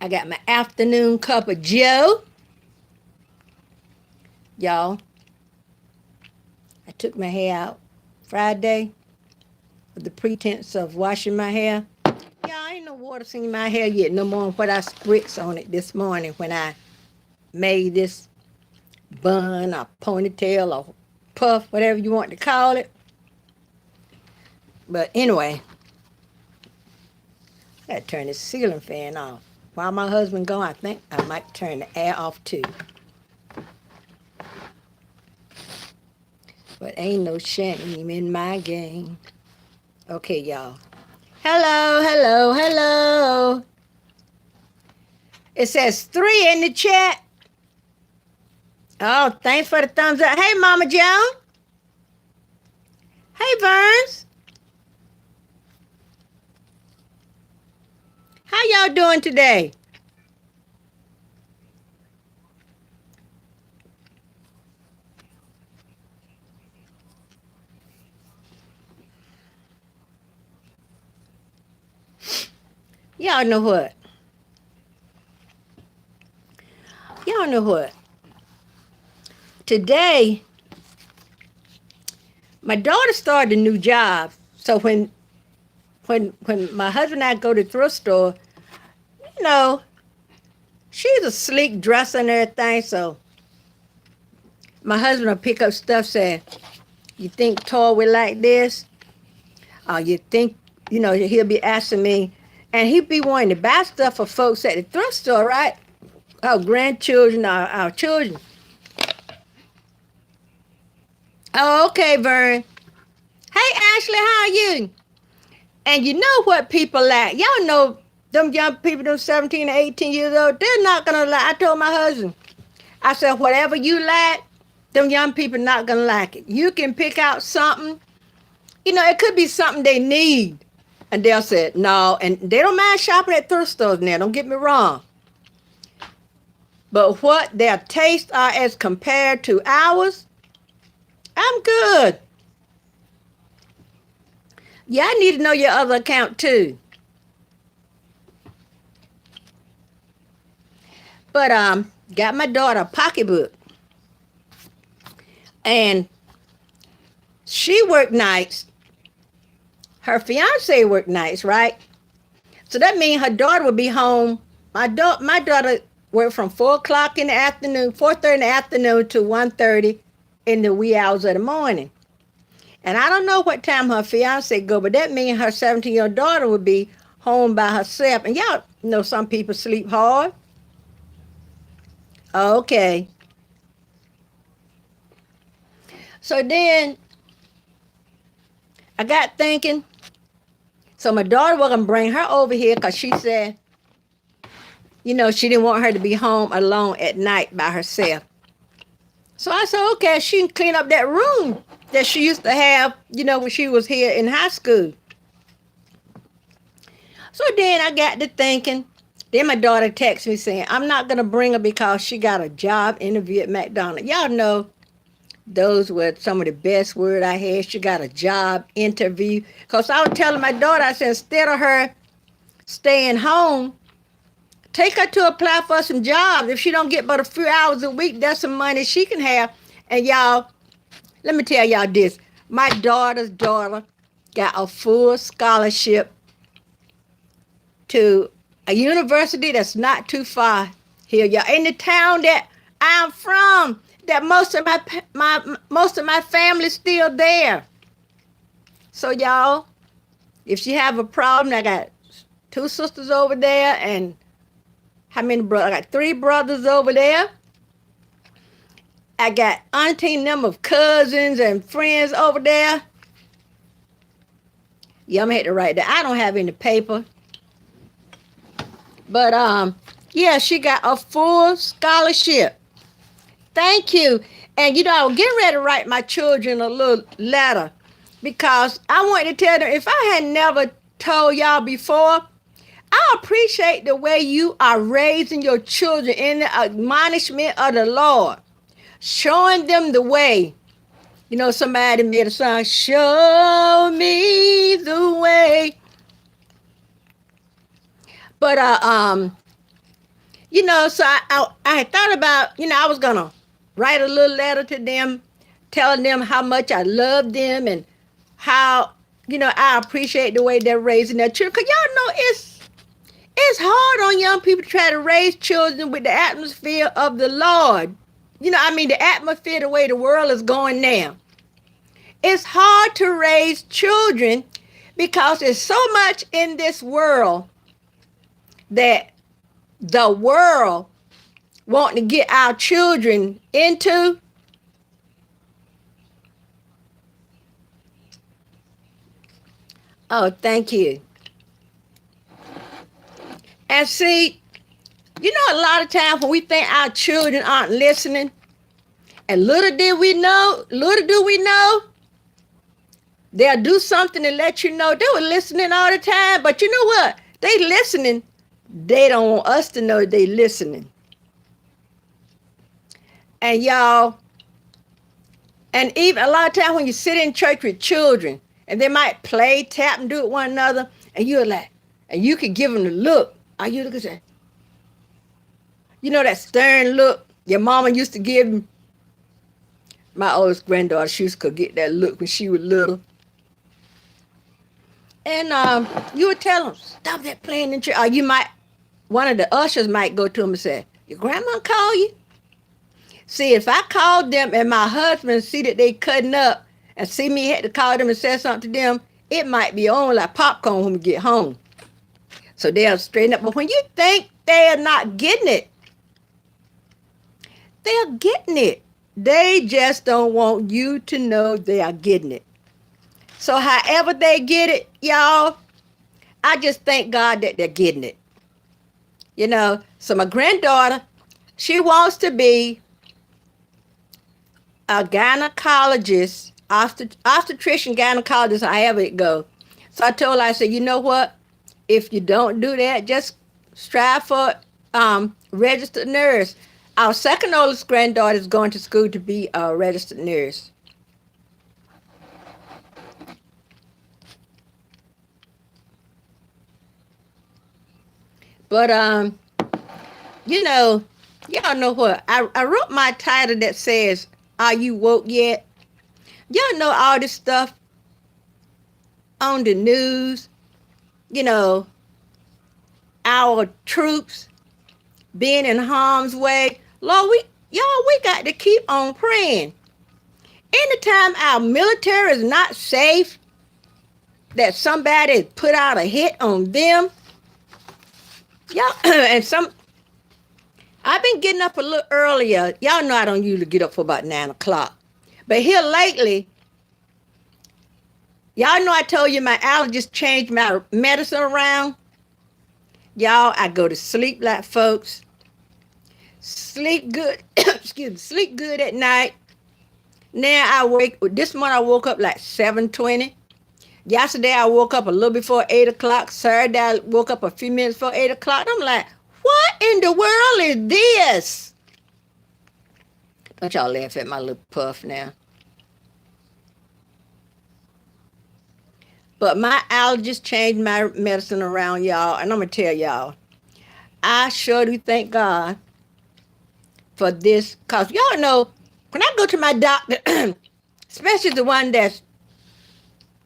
I got my afternoon cup of Joe. Y'all, I took my hair out Friday with the pretense of washing my hair. Yeah, ain't no water in my hair yet, no more than what I spritz on it this morning when I made this bun or ponytail or puff, whatever you want to call it. But anyway, I gotta turn this ceiling fan off. While my husband gone, I think I might turn the air off too. But ain't no shame in my game. Okay, y'all. Hello, hello, hello. It says 3 in the chat. Oh, thanks for the thumbs up. Hey, Mama Joan. Hey, Burns. How y'all doing today? Y'all know what? Y'all know what? Today, my daughter started a new job. So when my husband and I go to the thrift store, you know, she's a sleek dresser and everything. So my husband will pick up stuff saying, "You think Toy would like this?" You think, he'll be asking me, and he'd be wanting to buy stuff for folks at the thrift store, right? Our grandchildren, our children. Oh, okay, Vern. Hey, Ashley, how are you? And you know what people like? Y'all know them young people, them 17 or 18 years old, they're not going to like. I told my husband, I said, whatever you like, them young people not going to like it. You can pick out something. It could be something they need. And they'll say, no. And they don't mind shopping at thrift stores now. Don't get me wrong. But what their tastes are as compared to ours, I'm good. Yeah, I need to know your other account too. But got my daughter a pocketbook. And she worked nights. Her fiance worked nights, right? So that means her daughter would be home. My daughter worked from 4 o'clock in the afternoon, 4:30 in the afternoon to 1:30 in the wee hours of the morning. And I don't know what time her fiance go, but that means her 17-year-old daughter would be home by herself. And y'all know some people sleep hard. Okay. So then I got thinking. So my daughter was going to bring her over here because she said, she didn't want her to be home alone at night by herself. So I said, okay, she can clean up that room that she used to have, when she was here in high school. So then I got to thinking. Then my daughter texted me saying, I'm not going to bring her because she got a job interview at McDonald's. Y'all know those were some of the best words I had. She got a job interview. Because I was telling my daughter, I said, instead of her staying home, take her to apply for some jobs. If she don't get but a few hours a week, that's some money she can have. And y'all, let me tell y'all this. My daughter's daughter got a full scholarship to a university that's not too far here, y'all. In the town that I'm from, that most of my family's still there. So y'all, if she have a problem, I got 2 sisters over there, and how many brothers? I got 3 brothers over there. I got auntie number of cousins and friends over there. Yeah, I'm gonna have to write that. I don't have any paper. But yeah, she got a full scholarship. Thank you. And I was getting ready to write my children a little letter because I wanted to tell them, if I had never told y'all before, I appreciate the way you are raising your children in the admonishment of the Lord, showing them the way. Somebody made a song, show me the way. But So I thought about, I was going to write a little letter to them, telling them how much I love them and how, I appreciate the way they're raising their children. Because y'all know it's hard on young people to try to raise children with the atmosphere of the Lord. The atmosphere, the way the world is going now. It's hard to raise children because there's so much in this world that the world want to get our children into. Oh, thank you. And see, a lot of times when we think our children aren't listening, and little do we know, they'll do something to let you know they were listening all the time. But you know what? They listening. They don't want us to know they listening. And y'all, and even a lot of times when you sit in church with children, and they might play, tap, and do it one another, and you're like, and you can give them the look. Are you looking at that stern look your mama used to give me? My oldest granddaughter, she used to get that look when she was little. And you would tell them, stop that playing in church. Or one of the ushers might go to them and say, your grandma call you? See, if I called them and my husband see that they cutting up and see me had to call them and say something to them, it might be on like popcorn when we get home. So they'll straighten up. But when you think they're not getting it, they're getting it. They just don't want you to know they are getting it. So however they get it, y'all, I just thank God that they're getting it. So my granddaughter, she wants to be a gynecologist, obstetrician gynecologist, however it go. So I told her, I said, you know what? If you don't do that, just strive for registered nurse. Our second oldest granddaughter is going to school to be a registered nurse. But y'all know what? I wrote my title that says, "Are you woke yet?" Y'all know all this stuff on the news. Our troops being in harm's way. Lord, we got to keep on praying. Anytime our military is not safe, that somebody put out a hit on them, y'all, I've been getting up a little earlier. Y'all know I don't usually get up for about 9 o'clock. But here lately, y'all know I told you my allergist changed my medicine around. Y'all, I go to sleep like folks. Sleep good. Excuse me. Sleep good at night. Now this morning I woke up like 7:20. Yesterday I woke up a little before 8 o'clock. Saturday I woke up a few minutes before 8 o'clock. I'm like, what in the world is this? Don't y'all laugh at my little puff now. But my allergist changed my medicine around, y'all. And I'm going to tell y'all, I sure do thank God for this. Because y'all know, when I go to my doctor, especially the one that's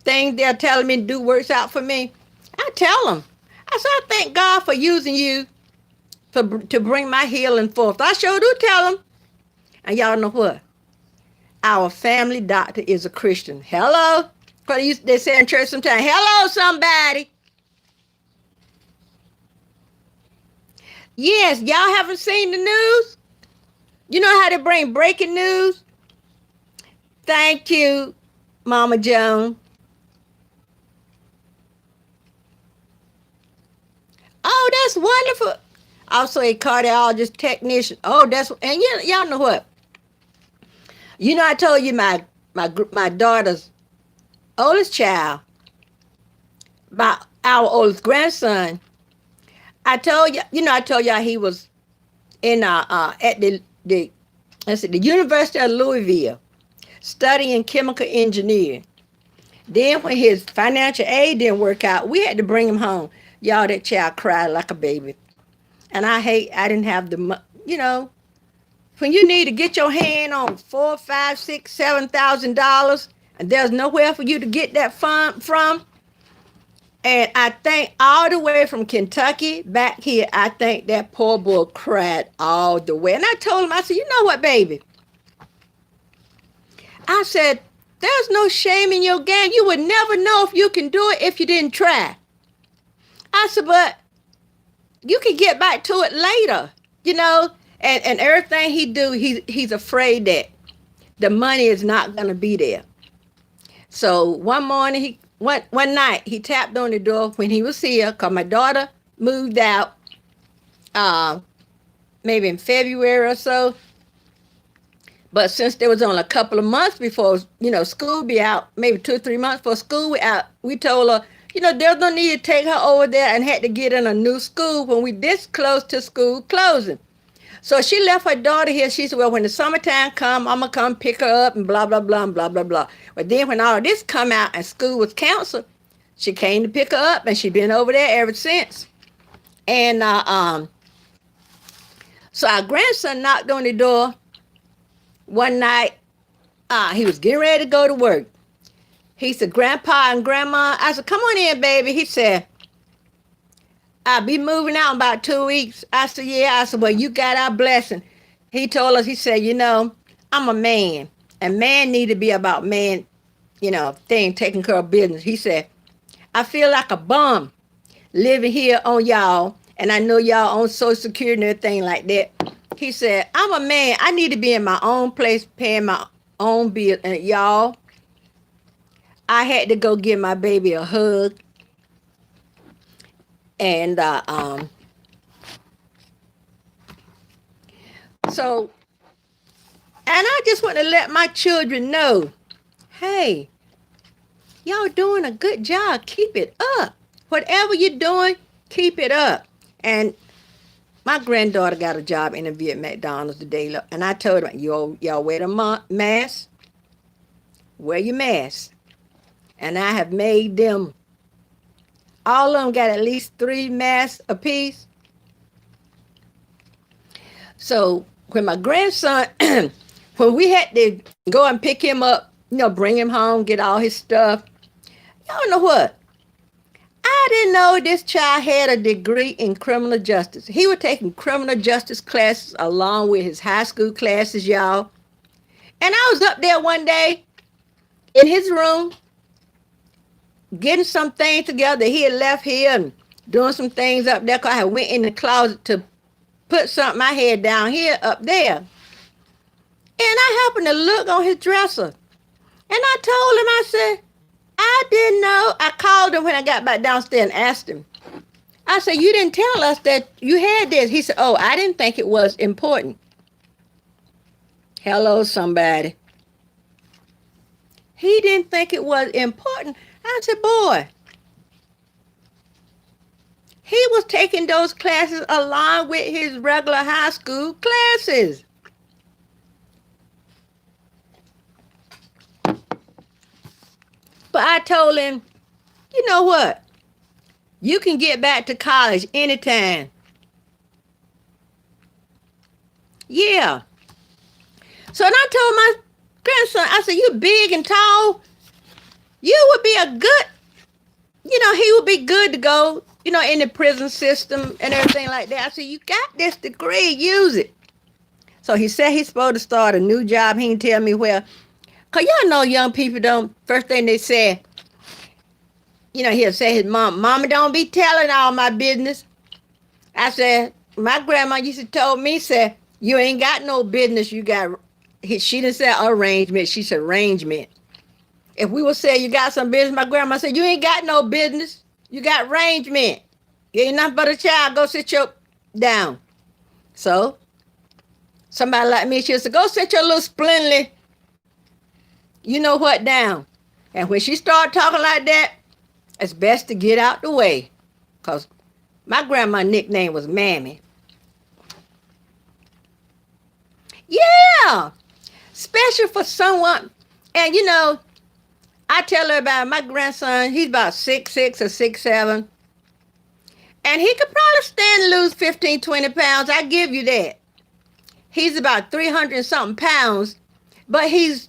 things they're telling me to do works out for me, I tell them. I said, I thank God for using you to bring my healing forth. I sure do tell them. And y'all know what? Our family doctor is a Christian. Hello? They say in church sometimes, hello, somebody. Yes, y'all haven't seen the news? You know how they bring breaking news? Thank you, Mama Joan. Oh, that's wonderful. Also a cardiologist technician. Oh, and y'all know what? I told you my daughter's oldest child, our oldest grandson. I told y'all he was in at the University of Louisville studying chemical engineering. Then when his financial aid didn't work out, we had to bring him home. Y'all, that child cried like a baby. And I didn't have you know, when you need to get your hand on four, five, six, $7,000, and there's nowhere for you to get that fund from. And I think all the way from Kentucky back here, I think that poor boy cried all the way. And I told him, I said, you know what, baby? I said, there's no shame in your game. You would never know if you can do it if you didn't try. I said, but you can get back to it later, you know? And everything he do, he's afraid that the money is not going to be there. So one morning, one night, he tapped on the door when he was here because my daughter moved out uh, maybe in February or so. But since there was only a couple of months before, school be out, maybe 2 or 3 months before school be out, we told her, there's no need to take her over there and had to get in a new school when we this close to school closing. So she left her daughter here. She said, well, when the summertime come, I'm going to come pick her up and blah, blah, blah, and blah, blah, blah. But then when all of this come out and school was canceled, she came to pick her up and she been over there ever since. And so our grandson knocked on the door one night. He was getting ready to go to work. He said, Grandpa and Grandma. I said, come on in, baby. He said, I'll be moving out in about 2 weeks. I said, yeah. I said, well, you got our blessing. He told us, he said, I'm a man. And man need to be about man, taking care of business. He said, I feel like a bum living here on y'all. And I know y'all on Social Security and everything like that. He said, I'm a man. I need to be in my own place paying my own bill. And y'all, I had to go give my baby a hug. And so, and I just want to let my children know, hey, y'all doing a good job. Keep it up. Whatever you're doing, keep it up. And my granddaughter got a job interview at McDonald's today. And I told her, y'all wear the mask. Wear your mask. And I have made them, all of them got at least 3 masks apiece. So when my grandson, when we had to go and pick him up, bring him home, get all his stuff, y'all know what? I didn't know this child had a degree in criminal justice. He was taking criminal justice classes along with his high school classes, y'all. And I was up there one day in his room getting some things together. He had left here and doing some things up there because I went in the closet to put something I had down here up there. And I happened to look on his dresser. And I told him, I said, I didn't know. I called him when I got back downstairs and asked him. I said, you didn't tell us that you had this. He said, oh, I didn't think it was important. Hello, somebody. He didn't think it was important. I said, boy, he was taking those classes along with his regular high school classes. But I told him, you know what? You can get back to college anytime. Yeah. So then I told my grandson, I said, you big and tall. You would be a good, he would be good to go, in the prison system and everything like that. I said, you got this degree, use it. So he said he's supposed to start a new job. He didn't tell me where. Because y'all know young people don't, first thing they say, he'll say his mama don't be telling all my business. I said, my grandma used to told me, said, you ain't got no business. You got, she didn't say arrangement. She said arrangement. If we would say you got some business, my grandma said, you ain't got no business. You got arrangement. You ain't nothing but a child. Go sit your down. So somebody like me, she'll say, go sit your little splendidly, down. And when she started talking like that, it's best to get out the way. Because my grandma's nickname was Mammy. Yeah. Special for someone. And, I tell her about my grandson. He's about 6'6" or 6'7". And he could probably stand to lose 15, 20 pounds. I give you that. He's about 300 something pounds, but he's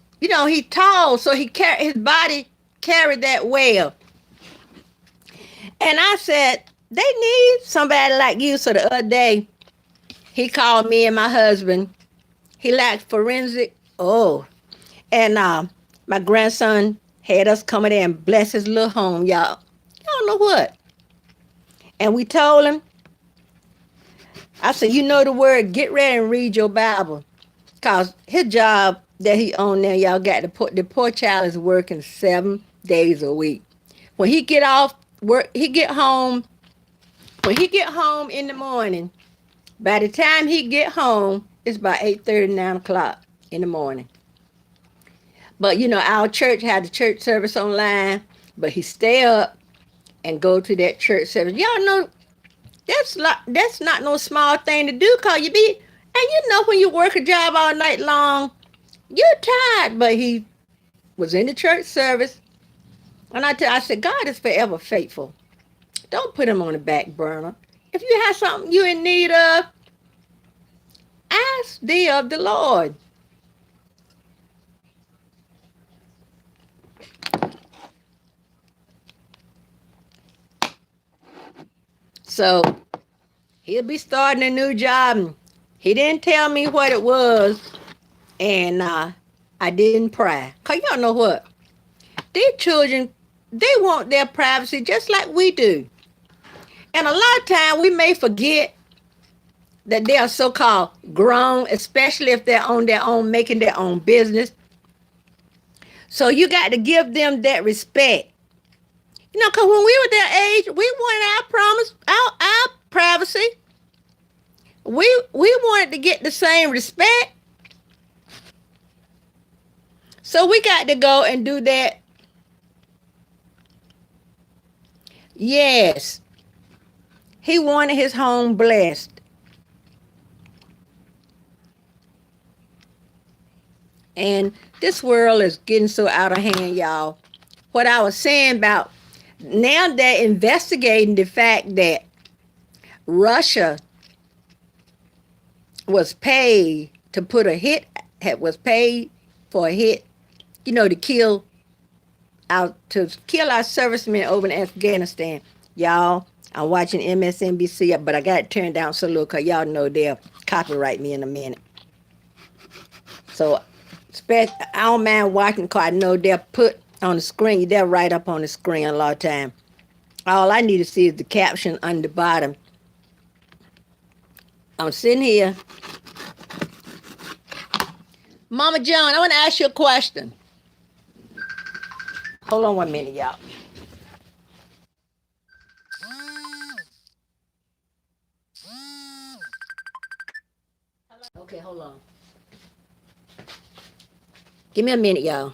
tall, so his body carried that well. And I said, they need somebody like you. So the other day, he called me and my husband. He liked forensic. Oh, and my grandson had us come in there and bless his little home, y'all. Y'all know what? And we told him, I said, you know the word, get ready and read your Bible. Because his job that he on there, y'all got to put, the poor child is working 7 days a week. When he get off work, when he get home in the morning, by the time he get home, it's about 8:30, 9 o'clock in the morning. But our church had the church service online, but he stay up and go to that church service. Y'all know that's not no small thing to do, cause when you work a job all night long, you're tired. But he was in the church service, and I said, God is forever faithful. Don't put him on the back burner. If you have something you in need of, ask thee of the Lord. So he'll be starting a new job. He didn't tell me what it was, and I didn't pry. Cause y'all know what? These children, they want their privacy just like we do. And a lot of time we may forget that they are so-called grown, especially if they're on their own, making their own business. So you got to give them that respect. Because when we were their age, we wanted our privacy. We wanted to get the same respect. So we got to go and do that. Yes. He wanted his home blessed. And this world is getting so out of hand, y'all. What I was saying about now they're investigating the fact that Russia was paid to put a hit, was paid for a hit, to kill our servicemen over in Afghanistan. Y'all, I'm watching MSNBC, but I got it turned down so low because y'all know they'll copyright me in a minute. So I don't mind watching because I know they'll put on the screen, they'll write up on the screen a lot of time. All I need to see is the caption on the bottom. I'm sitting here. Mama John, I want to ask you a question. Hold on 1 minute, y'all. Okay, hold on. Give me a minute, y'all.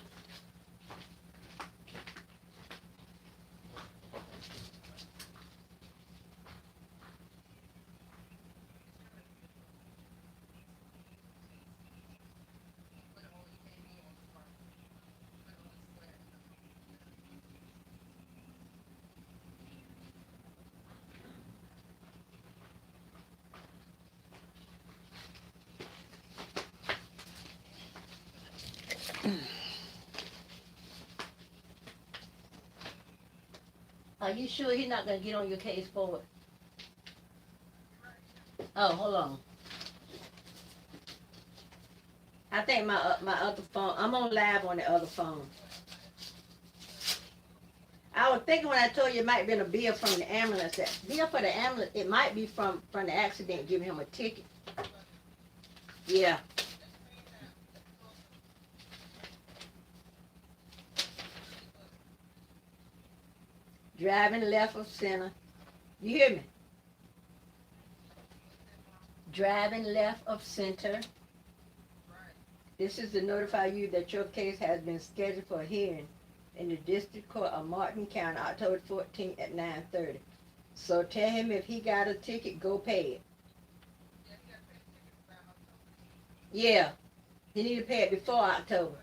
Are you sure he's not going to get on your case for it? Oh, hold on. I think my other phone, I'm on live on the other phone. I was thinking when I told you it might have been a bill from the ambulance. That bill for the ambulance, it might be from the accident giving him a ticket. Yeah. Driving left of center. You hear me? Driving left of center. This is to notify you that your case has been scheduled for a hearing in the District Court of Martin County, October 14th at 9:30. So tell him if he got a ticket, go pay it. Yeah, he need to pay it before October.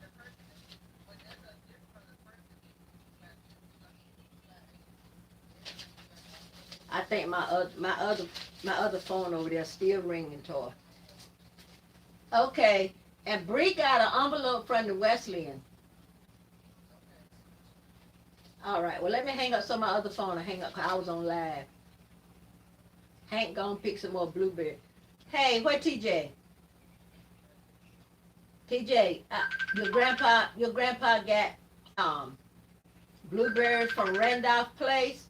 I think my other phone over there still ringing to her. Okay, and Bree got an envelope from the Wesleyan. All right, well let me hang up some of my other phone. I hang up 'cause I was on live. Hank gonna pick some more blueberry. Hey, where TJ? TJ, your grandpa got um blueberries from Randolph Place,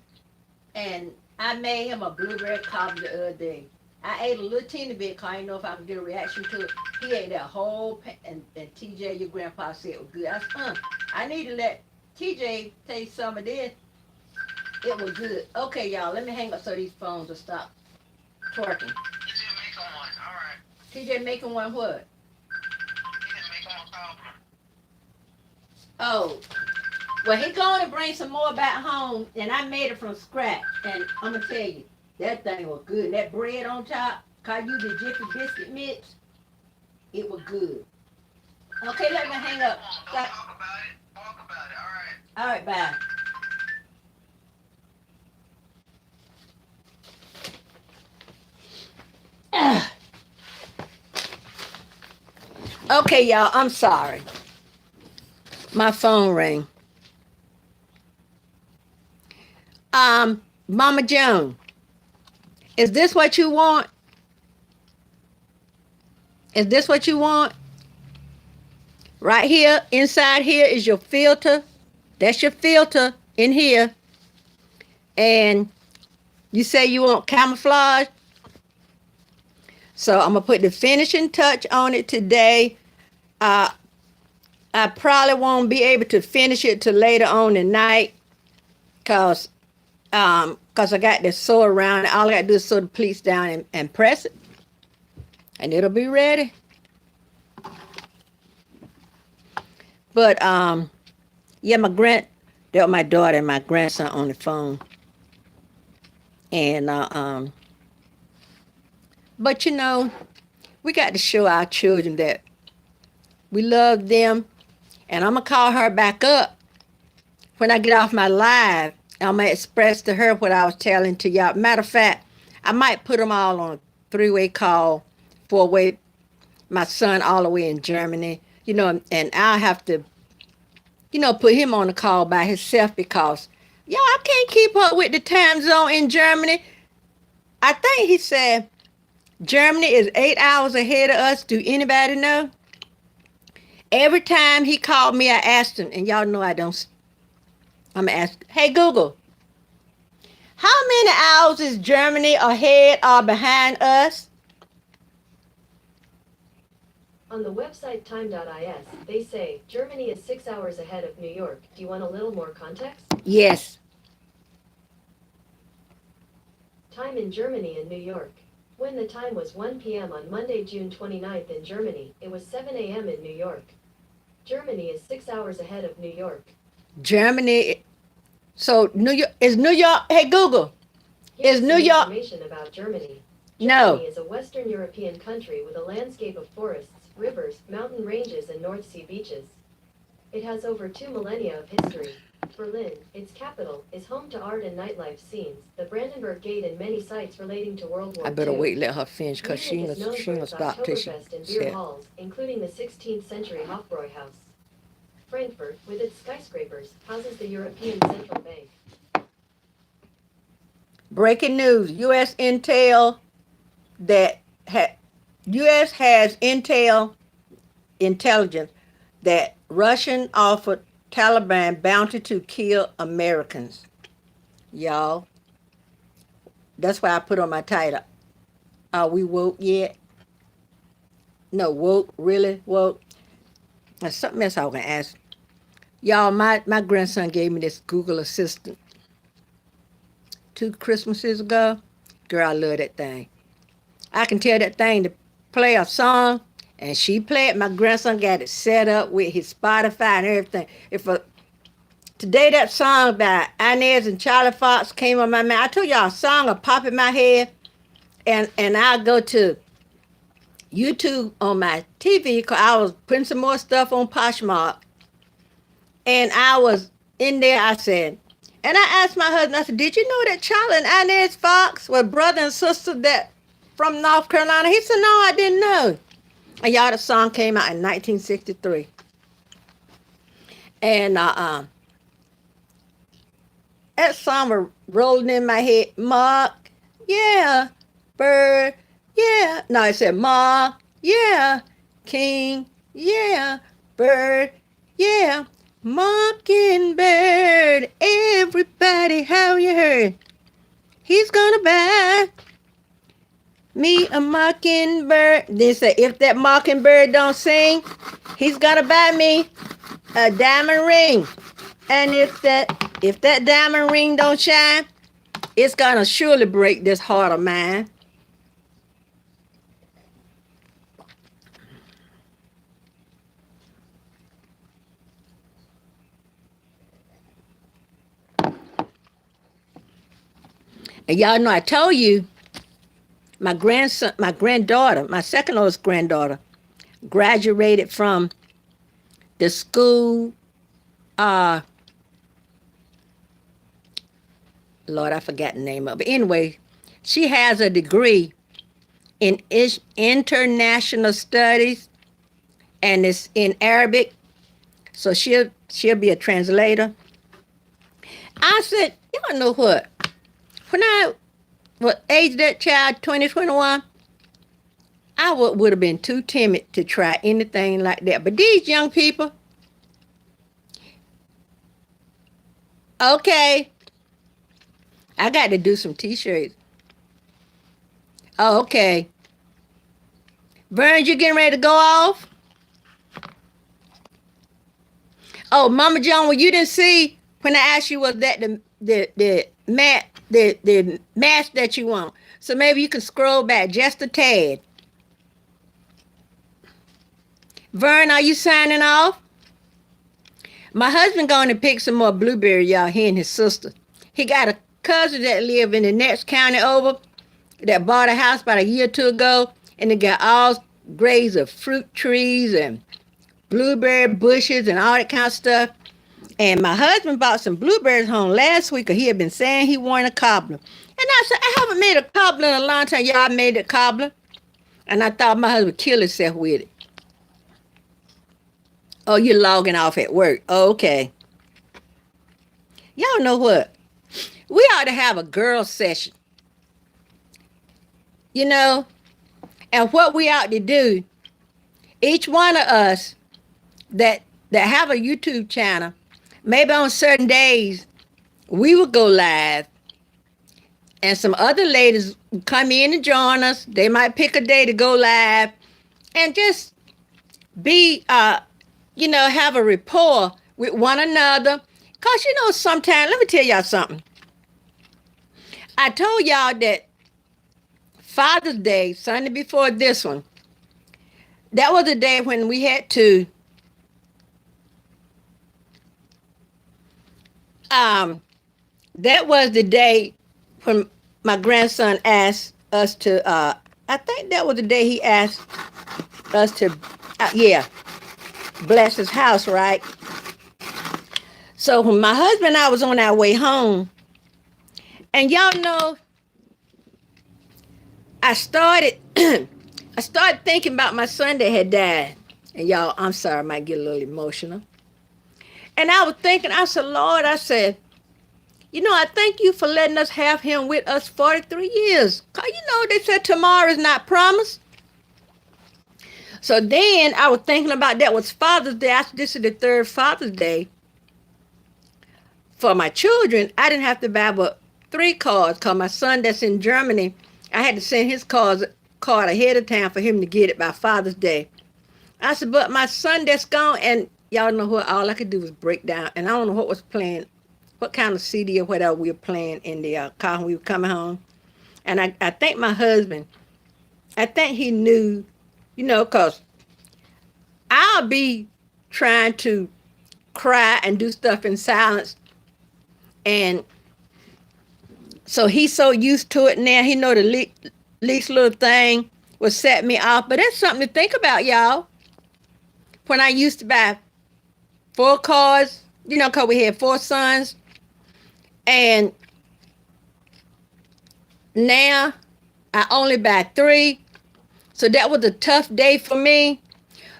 and I made him a blueberry cobbler the other day. I ate a little teeny bit 'cause I didn't know if I could get a reaction to it. He ate that whole and TJ, your grandpa said it was good. I said, I need to let TJ taste some of this. It was good. Okay, y'all, let me hang up so these phones will stop twerking. TJ making one. All right. TJ making one what? He is making one cobbler. Oh, well, he going to bring some more back home, and I made it from scratch. And I'm gonna tell you, that thing was good. That bread on top, cause you the Jiffy biscuit mix, it was good. Okay, let me hang up. Don't talk about it. Talk about it. All right. All right, bye. Okay, y'all, I'm sorry. My phone rang. Mama Joan, is this what you want? Is this what you want? Right here, inside here is your filter. That's your filter in here. And you say you want camouflage. So I'm going to put the finishing touch on it today. I probably won't be able to finish it till later on tonight. Cause I got this sew around it. All I got to do is sew the pleats down and press it. And it'll be ready. But yeah, that was my daughter and my grandson on the phone. And but you know, we got to show our children that we love them. And I'm gonna call her back up when I get off my live. I'm gonna express to her what I was telling to y'all. Matter of fact, I might put them all on a three-way call, four-way. My son all the way in Germany, and I'll have to, put him on the call by himself because, I can't keep up with the time zone in Germany. I think he said Germany is 8 hours ahead of us. Do anybody know? Every time he called me, I asked him, and y'all know I don't. I'm going to ask, hey, Google, how many hours is Germany ahead or behind us? On the website time.is, they say Germany is 6 hours ahead of New York. Do you want a little more context? Yes. Time in Germany and New York. When the time was 1 p.m. on Monday, June 29th in Germany, it was 7 a.m. in New York. Germany is 6 hours ahead of New York. Germany. So New York is New York. Hey Google, Here's is New York? Information about Germany. No. Germany is a Western European country with a landscape of forests, rivers, mountain ranges, and North Sea beaches. It has over 2 millennia of history. Berlin, its capital, is home to art and nightlife scenes, the Brandenburg Gate, and many sites relating to World War II. I better wait, let her finish, because she Munich is known for gonna its stop till she Oktoberfest and beer said. halls, including the 16th century Hofbräuhaus. Frankfurt, with its skyscrapers, houses the European Central Bank. Breaking news: U.S. intel U.S. has intelligence that Russian offered Taliban bounty to kill Americans. Y'all, that's why I put on my title. Are we woke yet? No, woke, really woke. There's something else I was gonna ask. Y'all, my grandson gave me this Google Assistant 2 Christmases ago. Girl, I love that thing. I can tell that thing to play a song, and she played. My grandson got it set up with his Spotify and everything. Today that song by Inez and Charlie Fox came on my mind. I told y'all a song will pop in my head, and I'll go to YouTube on my TV because I was putting some more stuff on Poshmark. And I was in there, I said, And I asked my husband, I said, did you know that Charlie and Inez Fox were brother and sister that from North Carolina? He said, no, I didn't know. And y'all, the song came out in 1963. And that song was rolling in my head. Mark, yeah. Bird, yeah. No, it said Mark, yeah. King, yeah. Bird, yeah. Mockingbird, everybody, how you heard? He's gonna buy me a mockingbird. They say if that mockingbird don't sing, he's gonna buy me a diamond ring. And if that diamond ring don't shine, it's gonna surely break this heart of mine. And y'all know I told you my grandson, my granddaughter, my second oldest granddaughter, graduated from the school. Uh, Lord, I forgot the name of it. Anyway, she has a degree in international studies, and it's in Arabic. So she'll be a translator. I said, y'all know what? When I aged that child 2021, I would have been too timid to try anything like that. But these young people, okay, I got to do some t-shirts. Oh, okay. Burns, you getting ready to go off? Oh, Mama John, well, you didn't see when I asked you was that the mask that you want. So maybe you can scroll back just a tad. Vern, are you signing off? My husband going to pick some more blueberry, y'all, he and his sister. He got a cousin that live in the next county over that bought a house about a year or two ago, and they got all grades of fruit trees and blueberry bushes and all that kind of stuff. And my husband bought some blueberries home last week, or he had been saying he wanted a cobbler. And I said, I haven't made a cobbler in a long time. Y'all made a cobbler. And I thought my husband would kill himself with it. Oh, you're logging off at work. Oh, okay. Y'all know what? We ought to have a girl session. You know? And what we ought to do, each one of us that have a YouTube channel, maybe on certain days, we would go live. And some other ladies would come in and join us. They might pick a day to go live and just be, have a rapport with one another. Because, sometimes, let me tell y'all something. I told y'all that Father's Day, Sunday before this one, that was the day when we had to that was the day when my grandson asked us to I think that was the day he asked us to bless his house, right? So when my husband and I was on our way home, and y'all know, I started thinking about my son that had died. And y'all, I'm sorry, I might get a little emotional. And I was thinking, I said, Lord, I said, I thank you for letting us have him with us 43 years. Because, they said tomorrow is not promised. So then I was thinking about that was Father's Day. I said, this is the third Father's Day. For my children, I didn't have to buy but 3 cards. Because my son that's in Germany, I had to send his card ahead of time for him to get it by Father's Day. I said, but my son that's gone, and y'all know what, all I could do was break down. And I don't know what was playing, what kind of CD or whatever we were playing in the car when we were coming home. And I think my husband, I think he knew, because I'll be trying to cry and do stuff in silence. And so he's so used to it now. He know the least little thing will set me off. But that's something to think about, y'all. When I used to buy 4 cars, because we had 4 sons, And now I only buy 3. So that was a tough day for me.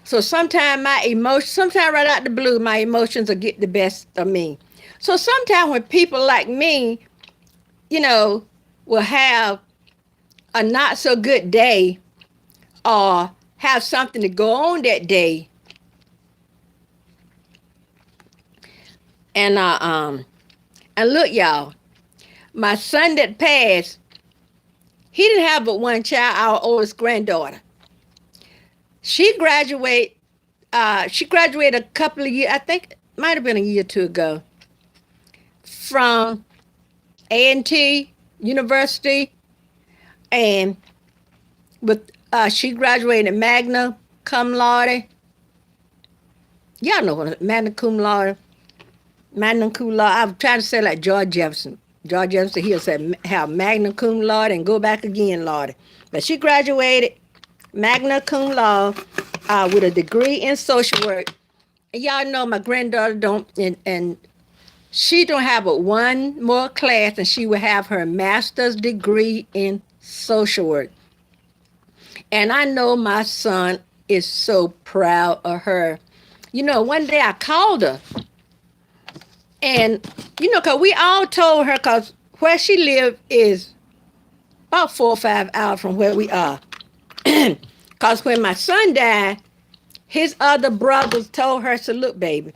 So sometimes sometimes right out the blue, my emotions will get the best of me. So sometimes when people like me, you know, will have a not so good day or have something to go on that day, and look, y'all, my son that passed, he didn't have but one child, our oldest granddaughter. She graduated. She graduated a couple of years. I think it might have been a year or two ago from A&T University, and with she graduated magna cum laude. Y'all know what magna cum laude. Magna cum laude. I was trying to say like George Jefferson. George Jefferson, he'll say have magna cum laude and go back again, laude. But she graduated magna cum laude with a degree in social work. And y'all know my granddaughter don't, and she don't have but one more class, and she will have her master's degree in social work. And I know my son is so proud of her. You know, one day I called her, and you know, cause we all told her, cause where she lived is about 4 or 5 hours from where we are. Cause when my son died, his other brothers told her, so look, baby,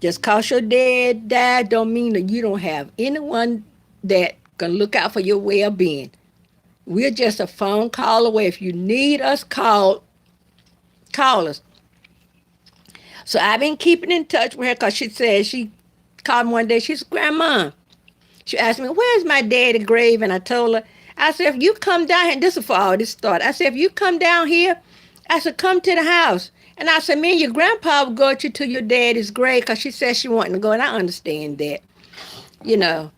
just cause your dad died don't mean that you don't have anyone that can look out for your well-being. We're just a phone call away. If you need us, call us. So I've been keeping in touch with her because she said, she called me one day. She said, Grandma, she asked me, where's my daddy's grave? And I told her, I said, if you come down here, and this is for all this started. I said, if you come down here, I said, come to the house. And I said, me and your grandpa will go with you to your daddy's grave, because she said she wanted to go, and I understand that, you know.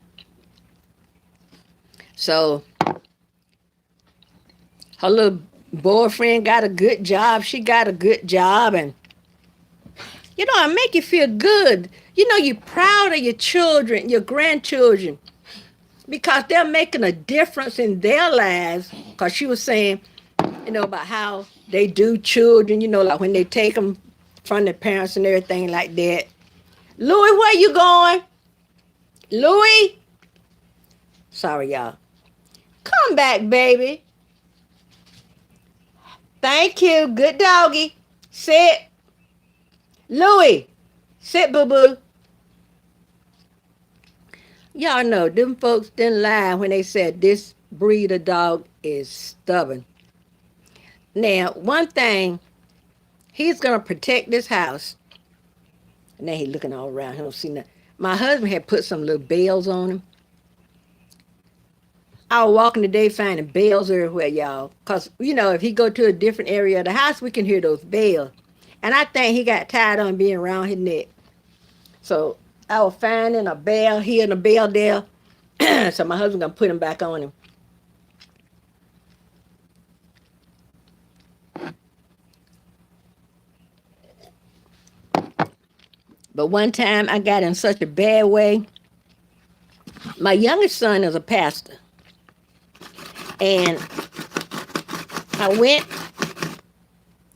So her little boyfriend got a good job. She got a good job. And, you know, it make you feel good. You know, you're proud of your children, your grandchildren, because they're making a difference in their lives. Because she was saying, you know, about how they do children, you know, like when they take them from their parents and everything like that. Louis, where you going? Louis? Sorry, y'all. Come back, baby. Thank you. Good doggy. Sit. Louis. Sit, boo-boo. Y'all know, them folks didn't lie when they said this breed of dog is stubborn. Now, one thing, he's going to protect this house. And now he's looking all around. He don't see nothing. My husband had put some little bells on him. I was walking today finding bells everywhere, y'all. Because, you know, if he go to a different area of the house, we can hear those bells. And I think he got tired of being around his neck. So I was finding a bell here and a bell there. So my husband going to put him back on him. But one time I got in such a bad way. My youngest son is a pastor. And I went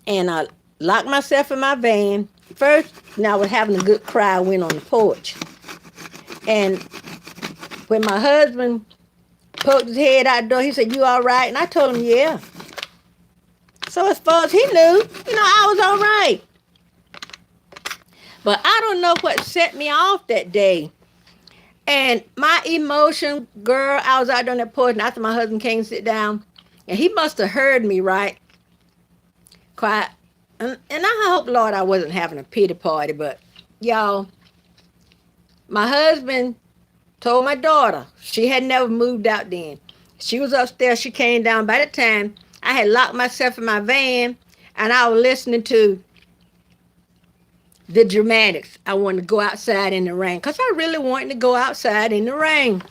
and I locked myself in my van. First, now I was having a good cry, I went on the porch. And when my husband poked his head out the door, he said, you all right? And I told him, yeah. So as far as he knew, you know, I was all right. But I don't know what set me off that day. And my emotion, girl, I was out on that porch, and after my husband came to sit down, and he must have heard me, right? Quiet. And I hope, Lord, I wasn't having a pity party, but y'all, my husband told my daughter, she had never moved out then. She was upstairs, she came down. By the time I had locked myself in my van, and I was listening to the dramatics. I wanted to go outside in the rain because I really wanted to go outside in the rain.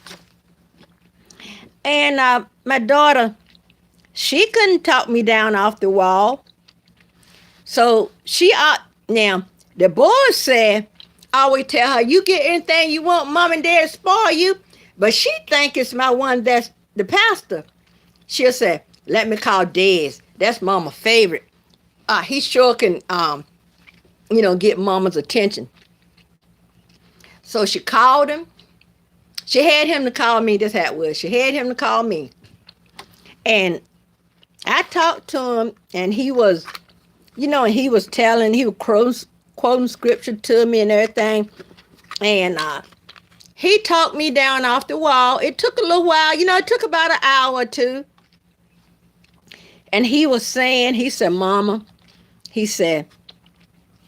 And my daughter, she couldn't talk me down off the wall. So now the boys said, I always tell her, you get anything you want, mom and dad spoil you. But she think it's my one that's the pastor. She'll say, let me call Dez. That's mama's favorite. He sure can, get mama's attention. So she called him. She had him to call me. That's how it was. She had him to call me. And I talked to him, and he was, and he was quoting scripture to me and everything. And he talked me down off the wall. It took a little while. It took about an hour or two. And he was saying, he said, Mama, he said,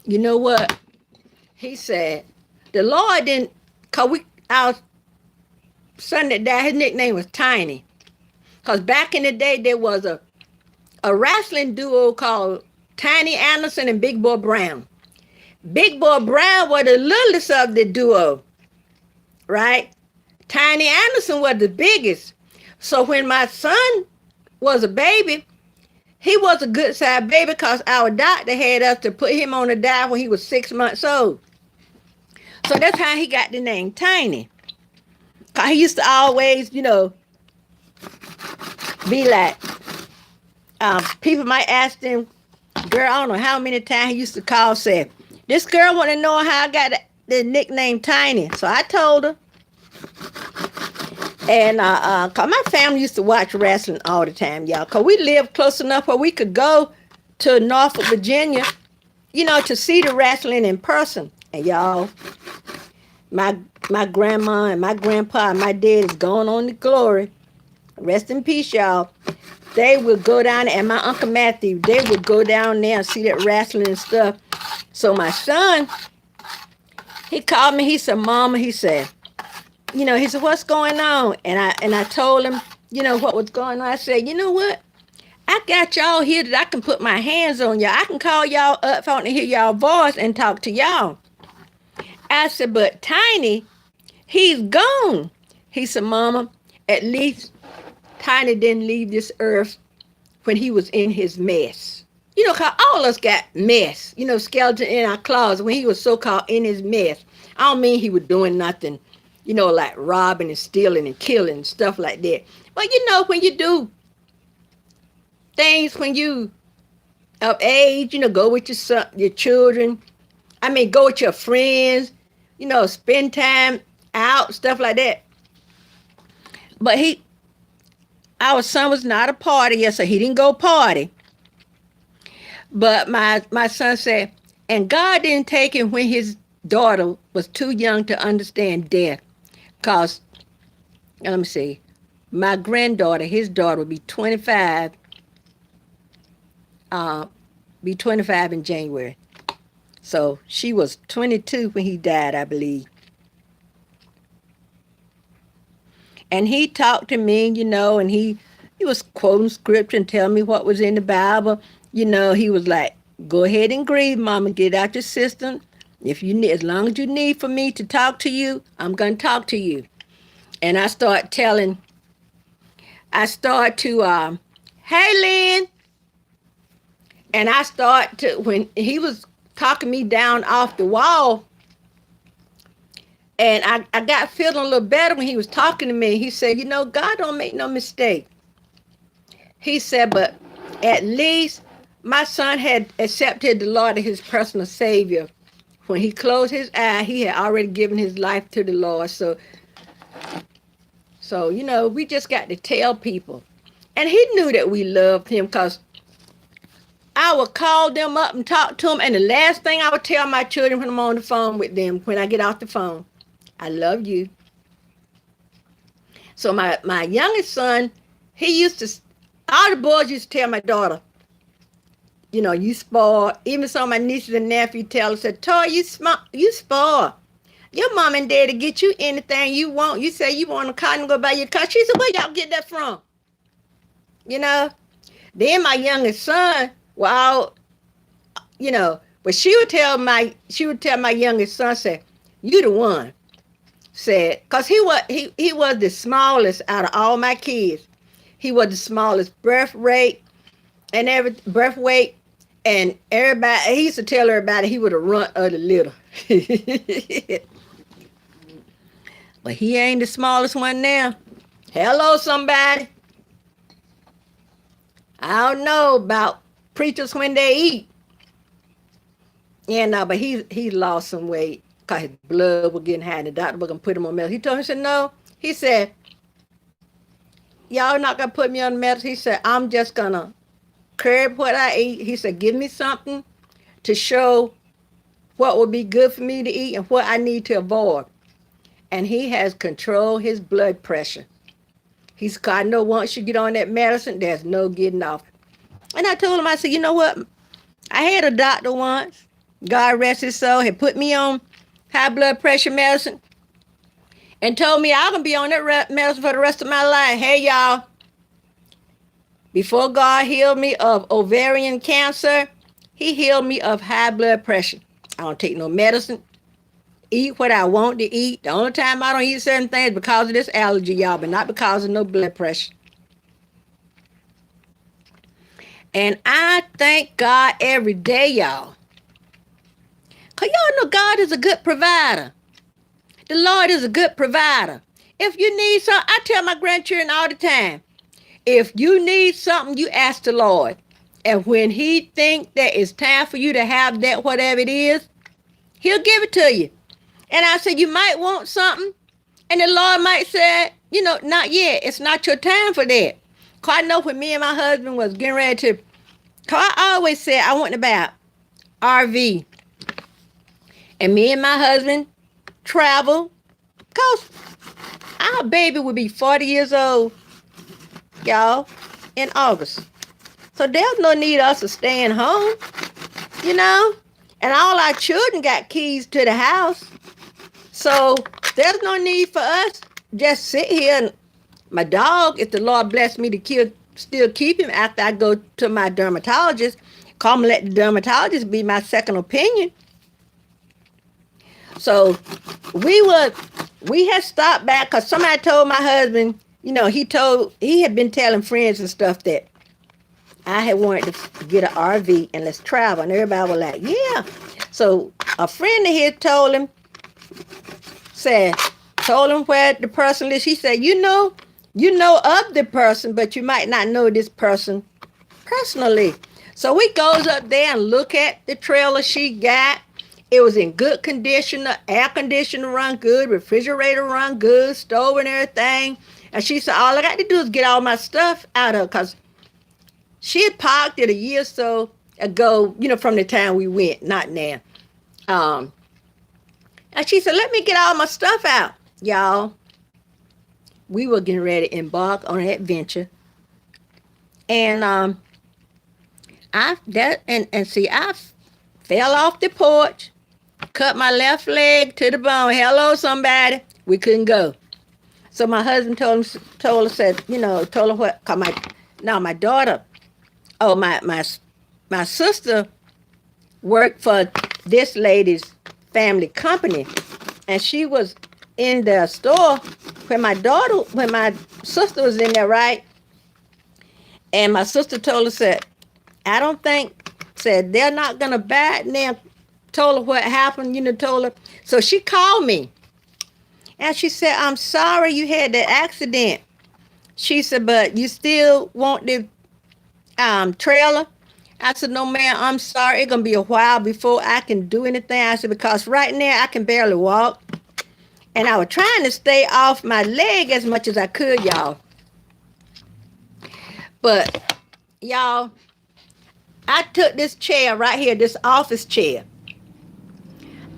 you know what? He said, the Lord didn't, because our son that died, his nickname was Tiny. Because back in the day, there was a wrestling duo called Tiny Anderson and Big Boy Brown. Big Boy Brown was the littlest of the duo, right? Tiny Anderson was the biggest. So when my son was a baby, he was a good sized baby because our doctor had us to put him on a diet when he was 6 months old. So that's how he got the name Tiny. Because he used to always, be like, people might ask him, girl, I don't know how many times he used to call, say, this girl want to know how I got the nickname Tiny. So I told her. And cause my family used to watch wrestling all the time, y'all. Cause we lived close enough where we could go to Norfolk, Virginia, to see the wrestling in person. And y'all, my grandma and my grandpa and my dad is going on to glory. Rest in peace, y'all. They would go down there, and my Uncle Matthew, they would go down there and see that wrestling and stuff. So my son, he called me, he said, Mama, he said, he said, what's going on? And I told him, what was going on. I said, you know what? I got y'all here that I can put my hands on y'all. I can call y'all up if I want to hear y'all voice and talk to y'all. I said, but Tiny, he's gone. He said, Mama, at least Tiny didn't leave this earth when he was in his mess. Cause all of us got mess, skeleton in our closet when he was so-called in his mess. I don't mean he was doing nothing, like robbing and stealing and killing and stuff like that. But when you do things when you of age, go with your son, your children. Go with your friends, spend time out, stuff like that. But our son was not a partier, so he didn't go party. But my son said, and God didn't take him when his daughter was too young to understand death. Because, let me see, my granddaughter, his daughter would be 25, in January. So she was 22 when he died, I believe. And he talked to me, and he was quoting scripture and telling me what was in the Bible. He was like, go ahead and grieve, Mama, get out your system. If you need, as long as you need for me to talk to you, I'm going to talk to you. And I start to, hey, Lynn. And I start to, when he was talking me down off the wall, and I got feeling a little better when he was talking to me. He said, God don't make no mistake. He said, but at least my son had accepted the Lord as his personal Savior. When he closed his eye, he had already given his life to the Lord. So we just got to tell people. And he knew that we loved him because I would call them up and talk to them. And the last thing I would tell my children when I'm on the phone with them, when I get off the phone, I love you. So my youngest son, he used to, all the boys used to tell my daughter, you spoil. Even some of my nieces and nephews tell us, Toy, you spoil. Your mom and daddy get you anything you want. You say you want a car and go buy your car. She said, where y'all get that from? Then my youngest son, but she would tell my youngest son, say, you the one. Said, cause he was the smallest out of all my kids. He was the smallest birth weight, and everybody. He used to tell everybody he was a runt of the litter. But he ain't the smallest one now. Hello, somebody. I don't know about preachers when they eat. Yeah, no, but he lost some weight because his blood was getting high. And the doctor was gonna put him on medicine. He told him, he said, no. He said, y'all not gonna put me on medicine. He said, I'm just gonna curb what I eat. He said, give me something to show what would be good for me to eat and what I need to avoid. And he has controlled his blood pressure. He's got no once you get on that medicine, there's no getting off. And I told him, I said, you know what? I had a doctor once, God rest his soul, had put me on high blood pressure medicine and told me I'm going to be on that medicine for the rest of my life. Hey, y'all, before God healed me of ovarian cancer, he healed me of high blood pressure. I don't take no medicine. Eat what I want to eat. The only time I don't eat certain things is because of this allergy, y'all, but not because of no blood pressure. And I thank God every day, y'all. Because y'all know God is a good provider. The Lord is a good provider. If you need something, I tell my grandchildren all the time, if you need something, you ask the Lord. And when he think that it's time for you to have that, whatever it is, he'll give it to you. And I said, you might want something. And the Lord might say, you know, not yet. It's not your time for that. Because I know when me and my husband was getting ready to, because I always said I want to buy RV. And me and my husband travel. Because our baby will be 40 years old, y'all, in August. So there's no need us to staying home, you know. And all our children got keys to the house. So there's no need for us just sit here. And my dog, if the Lord bless me to still keep him after I go to my dermatologist, come let the dermatologist be my second opinion. So we had stopped back because somebody told my husband, you know, he had been telling friends and stuff that I had wanted to get an RV and let's travel. And everybody was like, yeah. So a friend of his told him where the person lives. He said, you know of the person, but you might not know this person personally. So we goes up there and look at the trailer she got. It was in good condition. The air conditioner run good, refrigerator run good, stove and everything. And she said, all I got to do is get all my stuff out of it, because she had parked it a year or so ago, you know, from the time we went, not now. And she said, let me get all my stuff out. Y'all, we were getting ready to embark on an adventure. And I fell off the porch, cut my left leg to the bone. Hello, somebody. We couldn't go. So my husband told her what, my daughter, my sister worked for this lady's family company, and she was in the store when my sister was in there, right? And my sister told her, said, I don't think, said, they're not going to buy it. And then told her what happened, told her. So she called me. And she said, I'm sorry you had that accident. She said, but you still want the trailer? I said, no, ma'am, I'm sorry. It's going to be a while before I can do anything. I said, because right now I can barely walk. And I was trying to stay off my leg as much as I could, y'all. But, y'all, I took this chair right here, this office chair.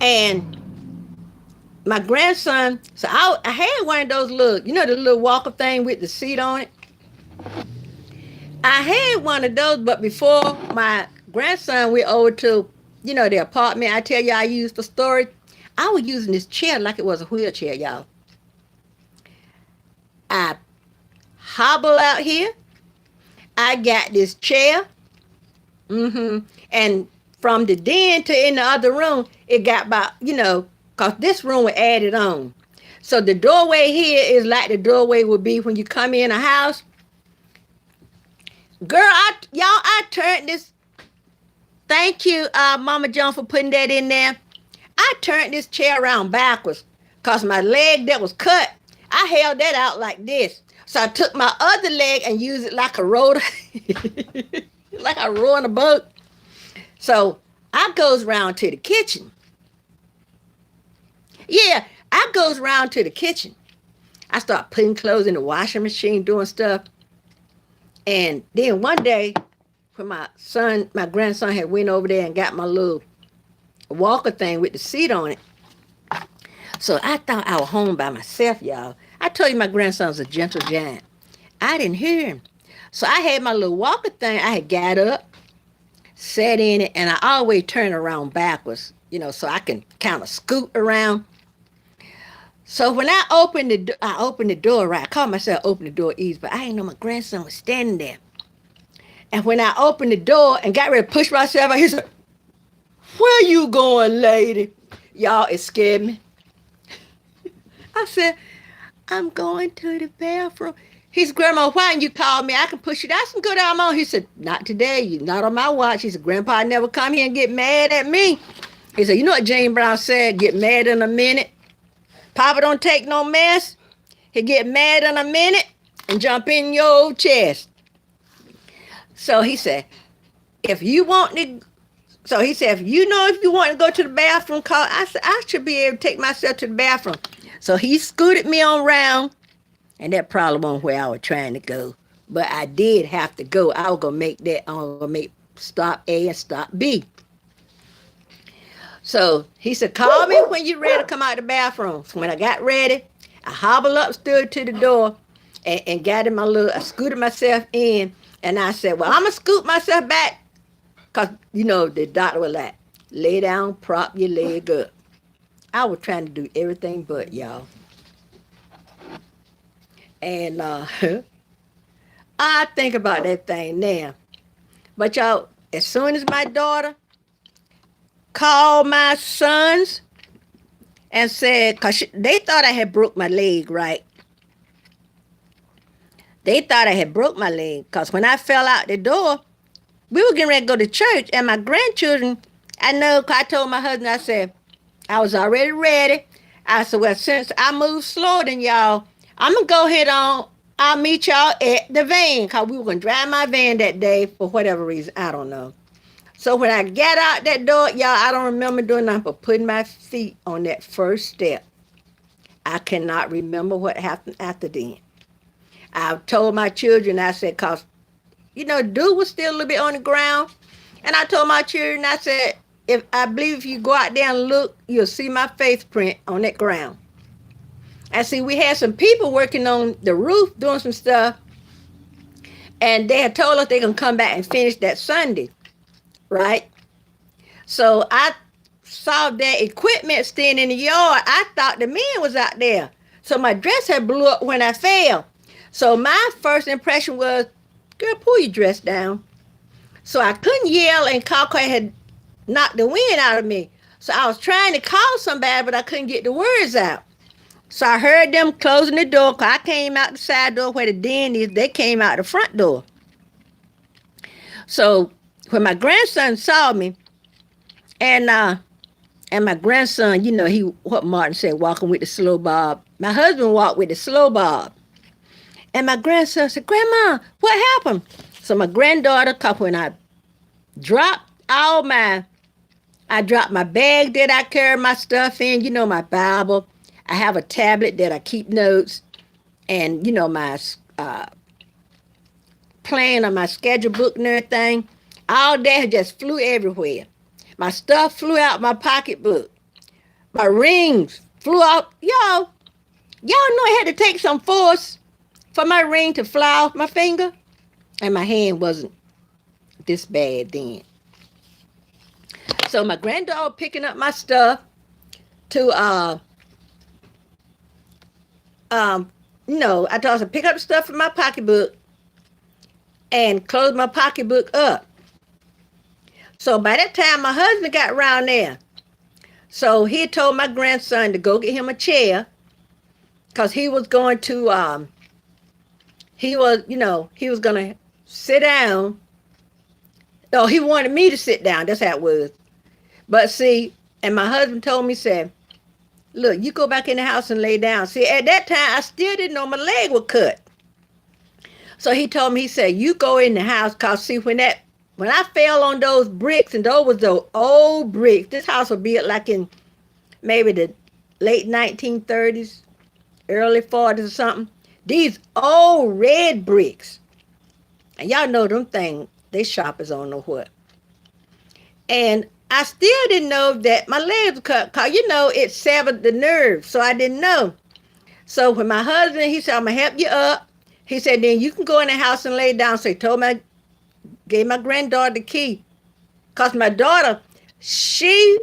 And my grandson, so I had one of those little, the little walker thing with the seat on it. I had one of those, but before my grandson went over to, the apartment I tell you I used for storage, I was using this chair like it was a wheelchair, y'all. I hobble out here. I got this chair. And from the den to in the other room, it got about, because this room was added on. So the doorway here is like the doorway would be when you come in a house. Girl, I turned this. Thank you, Mama John, for putting that in there. I turned this chair around backwards Cause my leg that was cut, I held that out like this. So I took my other leg and used it like a rotor, like I rowing a boat. So I goes round to the kitchen. Yeah, I goes round to the kitchen. I start putting clothes in the washing machine, doing stuff. And then one day, when my grandson had went over there and got my little walker thing with the seat on it. So I thought I was home by myself, y'all. I told you my grandson's a gentle giant. I didn't hear him. So I had my little walker thing. I had got up, sat in it, and I always turn around backwards, so I can kind of scoot around. So when I opened the door, right? I called myself open the door easy, but I didn't know my grandson was standing there. And when I opened the door and got ready to push myself out, he said, "Where you going, lady?" Y'all, it scared me. I said, "I'm going to the bathroom." He said, "Grandma, why didn't you call me? I can push you down some good down on." He said, "Not today. You're not on my watch." He said, "Grandpa never come here and get mad at me." He said, "You know what James Brown said? Get mad in a minute. Papa don't take no mess. He get mad in a minute and jump in your old chest." So he said, if you want to go to the bathroom, call. I said, I should be able to take myself to the bathroom. So he scooted me on round, and that probably wasn't where I was trying to go. But I did have to go. I was going to make stop A and stop B. So he said, call me when you're ready to come out the bathroom. So when I got ready, I hobbled up, stood to the door, and I scooted myself in. And I said, well, I'm going to scoot myself back. Because, the doctor was like, lay down, prop your leg up. I was trying to do everything but, y'all. And I think about that thing now. But, y'all, as soon as my daughter called my sons and said, because they thought I had broke my leg, right? They thought I had broke my leg because when I fell out the door, we were getting ready to go to church, and my grandchildren, I told my husband, I said, I was already ready. I said, well, since I moved slower than y'all, I'm going to go ahead on. I'll meet y'all at the van because we were going to drive my van that day for whatever reason. I don't know. So when I got out that door, y'all, I don't remember doing nothing but putting my feet on that first step. I cannot remember what happened after then. I told my children, I said, because, dude was still a little bit on the ground. And I told my children, I said, if you go out there and look, you'll see my face print on that ground. I see we had some people working on the roof doing some stuff. And they had told us they're going to come back and finish that Sunday. Right? So I saw that equipment standing in the yard. I thought the man was out there. So my dress had blew up when I fell. So my first impression was, girl, pull your dress down. So I couldn't yell, and Coco had knocked the wind out of me. So I was trying to call somebody, but I couldn't get the words out. So I heard them closing the door, because I came out the side door where the den is. They came out the front door. So when my grandson saw me, and my grandson, what Martin said, walking with the slow bob. My husband walked with the slow bob. And my grandson said, Grandma, what happened? So my granddaughter, when I dropped my bag that I carry my stuff in, my Bible. I have a tablet that I keep notes. And, my plan on my schedule book and everything. All that just flew everywhere. My stuff flew out my pocketbook. My rings flew out. Y'all know I had to take some force for my ring to fly off my finger. And my hand wasn't this bad then. So my granddaughter picking up my stuff to, I told her to pick up the stuff from my pocketbook and close my pocketbook up. So by that time, my husband got around there. So he told my grandson to go get him a chair because he was going to, he was going to sit down. No, he wanted me to sit down. That's how it was. But see, and my husband told me, said, Look, you go back in the house and lay down. See, at that time, I still didn't know my leg was cut. So he told me, he said, you go in the house, cause see, when I fell on those bricks, and those was those old bricks, this house would be like in maybe the late 1930s, early 40s or something. These old red bricks. And y'all know them things, they sharp as I don't know what. And I still didn't know that my legs were cut, cause it severed the nerve. So I didn't know. So when my husband, he said, I'm gonna help you up. He said, then you can go in the house and lay down. So he gave my granddaughter the key. Cause my daughter, she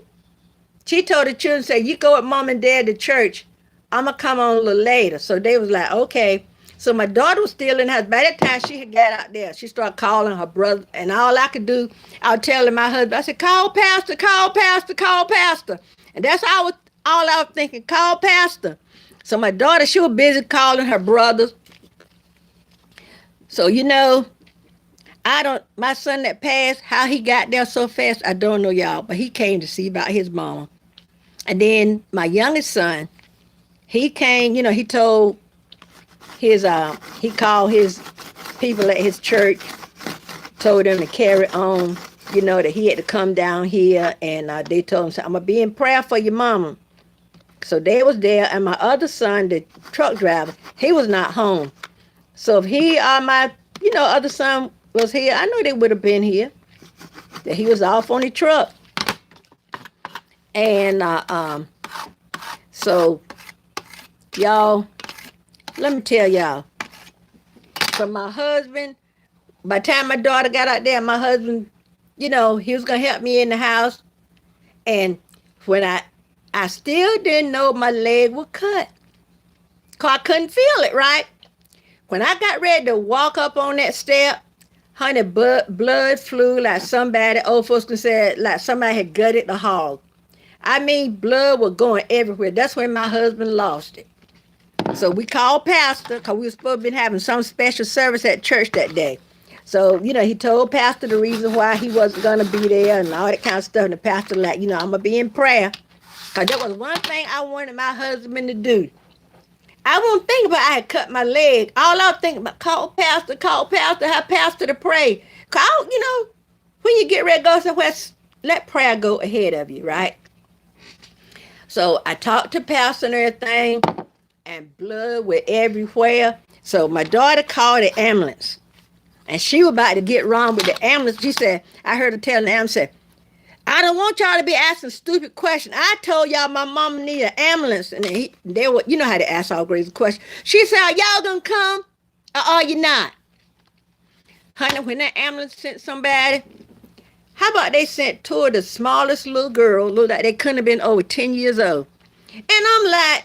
told the children, say, you go with mom and dad to church. I'm gonna come on a little later. So they was like, okay. So my daughter was still in the house. By that time she had got out there. She started calling her brother. And all I could do, I was telling my husband, I said, call pastor, call pastor, call pastor. And that's all I was thinking, call pastor. So my daughter, she was busy calling her brothers. So my son that passed, how he got there so fast, I don't know, y'all. But he came to see about his mama. And then my youngest son, he came, he told he called his people at his church, told them to carry on, that he had to come down here. And they told him, I'm going to be in prayer for your mama. So they was there. And my other son, the truck driver, he was not home. So if he or my, other son was here, I know they would have been here. That he was off on the truck. And so y'all, let me tell y'all. From my husband, by the time my daughter got out there, my husband, he was gonna help me in the house. And when I still didn't know my leg was cut. Cause I couldn't feel it, right? When I got ready to walk up on that step, honey, blood flew like somebody, old folks can say, like somebody had gutted the hog. I mean, blood was going everywhere. That's when my husband lost it. So we called pastor, because we were supposed to be having some special service at church that day. So, he told pastor the reason why he wasn't going to be there and all that kind of stuff. And the pastor like, I'm going to be in prayer. Because that was one thing I wanted my husband to do. I won't think about I had cut my leg. All I was thinking about, call pastor, have pastor to pray. Call, when you get ready to go somewhere, let prayer go ahead of you, right? So I talked to pastor and everything, and blood went everywhere. So my daughter called the ambulance, and she was about to get wrong with the ambulance. She said, I heard her tell the ambulance, said, I don't want y'all to be asking stupid questions. I told y'all my mama need an ambulance. And they were, how to ask all crazy questions. She said, are y'all gonna come or are you not? Honey, when that ambulance sent somebody, how about they sent two of the smallest little girls, looked like they couldn't have been over 10 years old. And I'm like,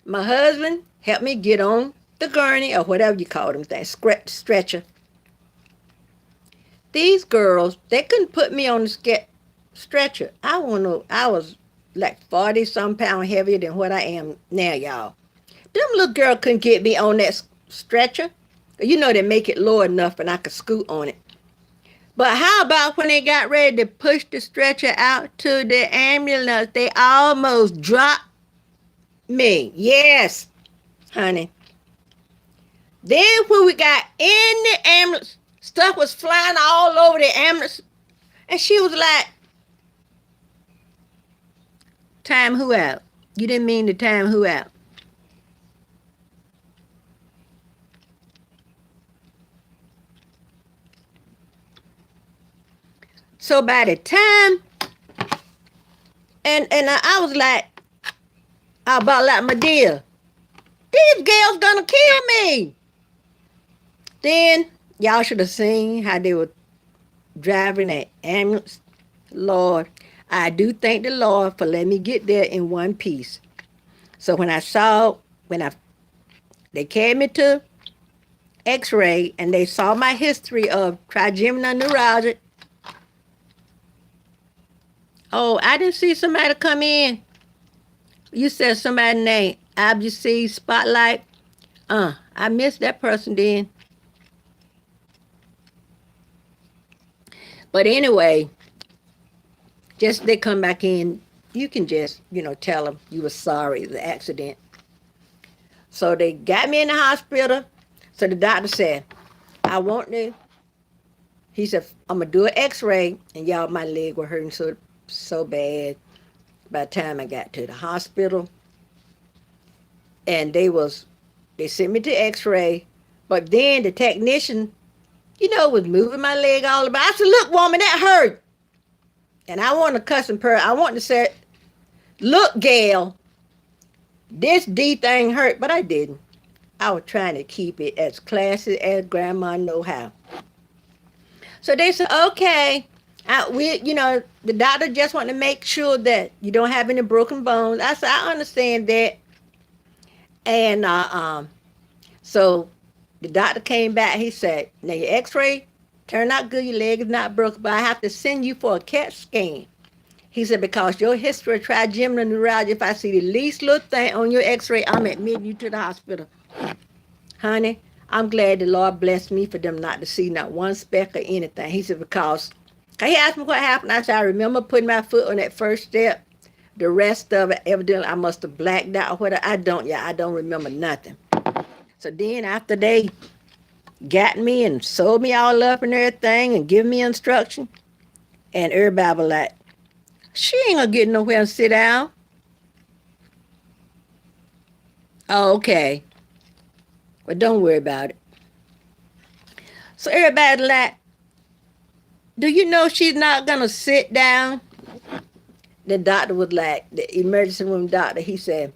my husband helped me get on the gurney or whatever you call them things, stretcher. These girls, they couldn't put me on the stretcher. I was like 40-some pounds heavier than what I am now, y'all. Them little girl couldn't get me on that stretcher. They make it low enough and I could scoot on it. But how about when they got ready to push the stretcher out to the ambulance, they almost dropped me. Yes, honey. Then when we got in the ambulance, stuff was flying all over the ambulance. And she was like, time who out? You didn't mean to time who out. So by the time, and I was like, about like my dear, these girls gonna kill me. Then y'all should have seen how they were driving that ambulance. Lord, I do thank the Lord for letting me get there in one piece. So when they carried me to X-ray and they saw my history of trigeminal neuralgia. Oh, I didn't see somebody come in. You said somebody's name, Abjusi Spotlight. I missed that person then. But anyway, just they come back in, you can just, tell them you were sorry, the accident. So they got me in the hospital. So the doctor said, I want to, he said, I'm going to do an x-ray. And y'all, my leg were hurting so bad by the time I got to the hospital. And they sent me to x-ray. But then the technician, was moving my leg all about. I said, look, woman, that hurt. And I want to cuss and purr. I want to say, look, Gail, this D thing hurt, but I didn't. I was trying to keep it as classy as grandma know how. So they said, okay, the doctor just want to make sure that you don't have any broken bones. I said, I understand that. And so the doctor came back. He said, now your x-ray turned out good. Your leg is not broken, but I have to send you for a CAT scan. He said, because your history of trigeminal neuralgia, if I see the least little thing on your x-ray, I'm admitting you to the hospital. Honey, I'm glad the Lord blessed me for them not to see not one speck or anything. He said, because he asked me what happened. I said, I remember putting my foot on that first step. The rest of it, evidently, I must have blacked out or whatever. I don't remember nothing. So then after they got me and sewed me all up and everything and give me instruction, and everybody was like, she ain't gonna get nowhere and sit down. Oh, okay. But don't worry about it. So everybody like, do you know she's not gonna sit down? The doctor was like, the emergency room doctor, he said,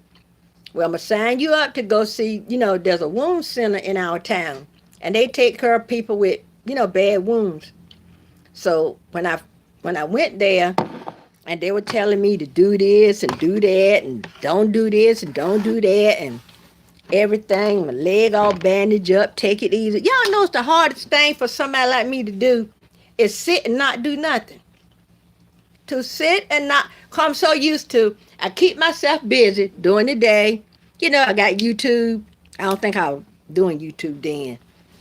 well, I'm gonna sign you up to go see, there's a wound center in our town. And they take care of people with, bad wounds. So when I went there, and they were telling me to do this and do that and don't do this and don't do that and everything, my leg all bandaged up, take it easy. Y'all know it's the hardest thing for somebody like me to do is sit and not do nothing. To sit and not, cause I'm so used to, I keep myself busy during the day. I got YouTube. I don't think I was doing YouTube then.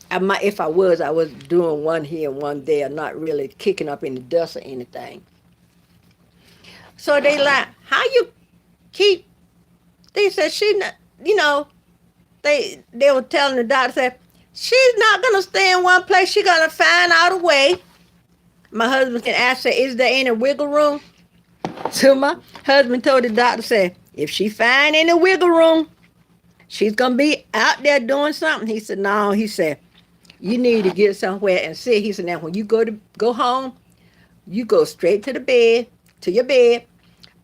If I was doing one here and one there, not really kicking up any dust or anything. So they like, how you keep, they said she not, they were telling the doctor, said, she's not going to stay in one place. She's going to find out a way. My husband can ask her, is there any wiggle room? So my husband told the doctor, said, if she find any wiggle room, she's going to be out there doing something. He said, no, he said, you need to get somewhere and sit. He said, now when you go home, you go straight to your bed,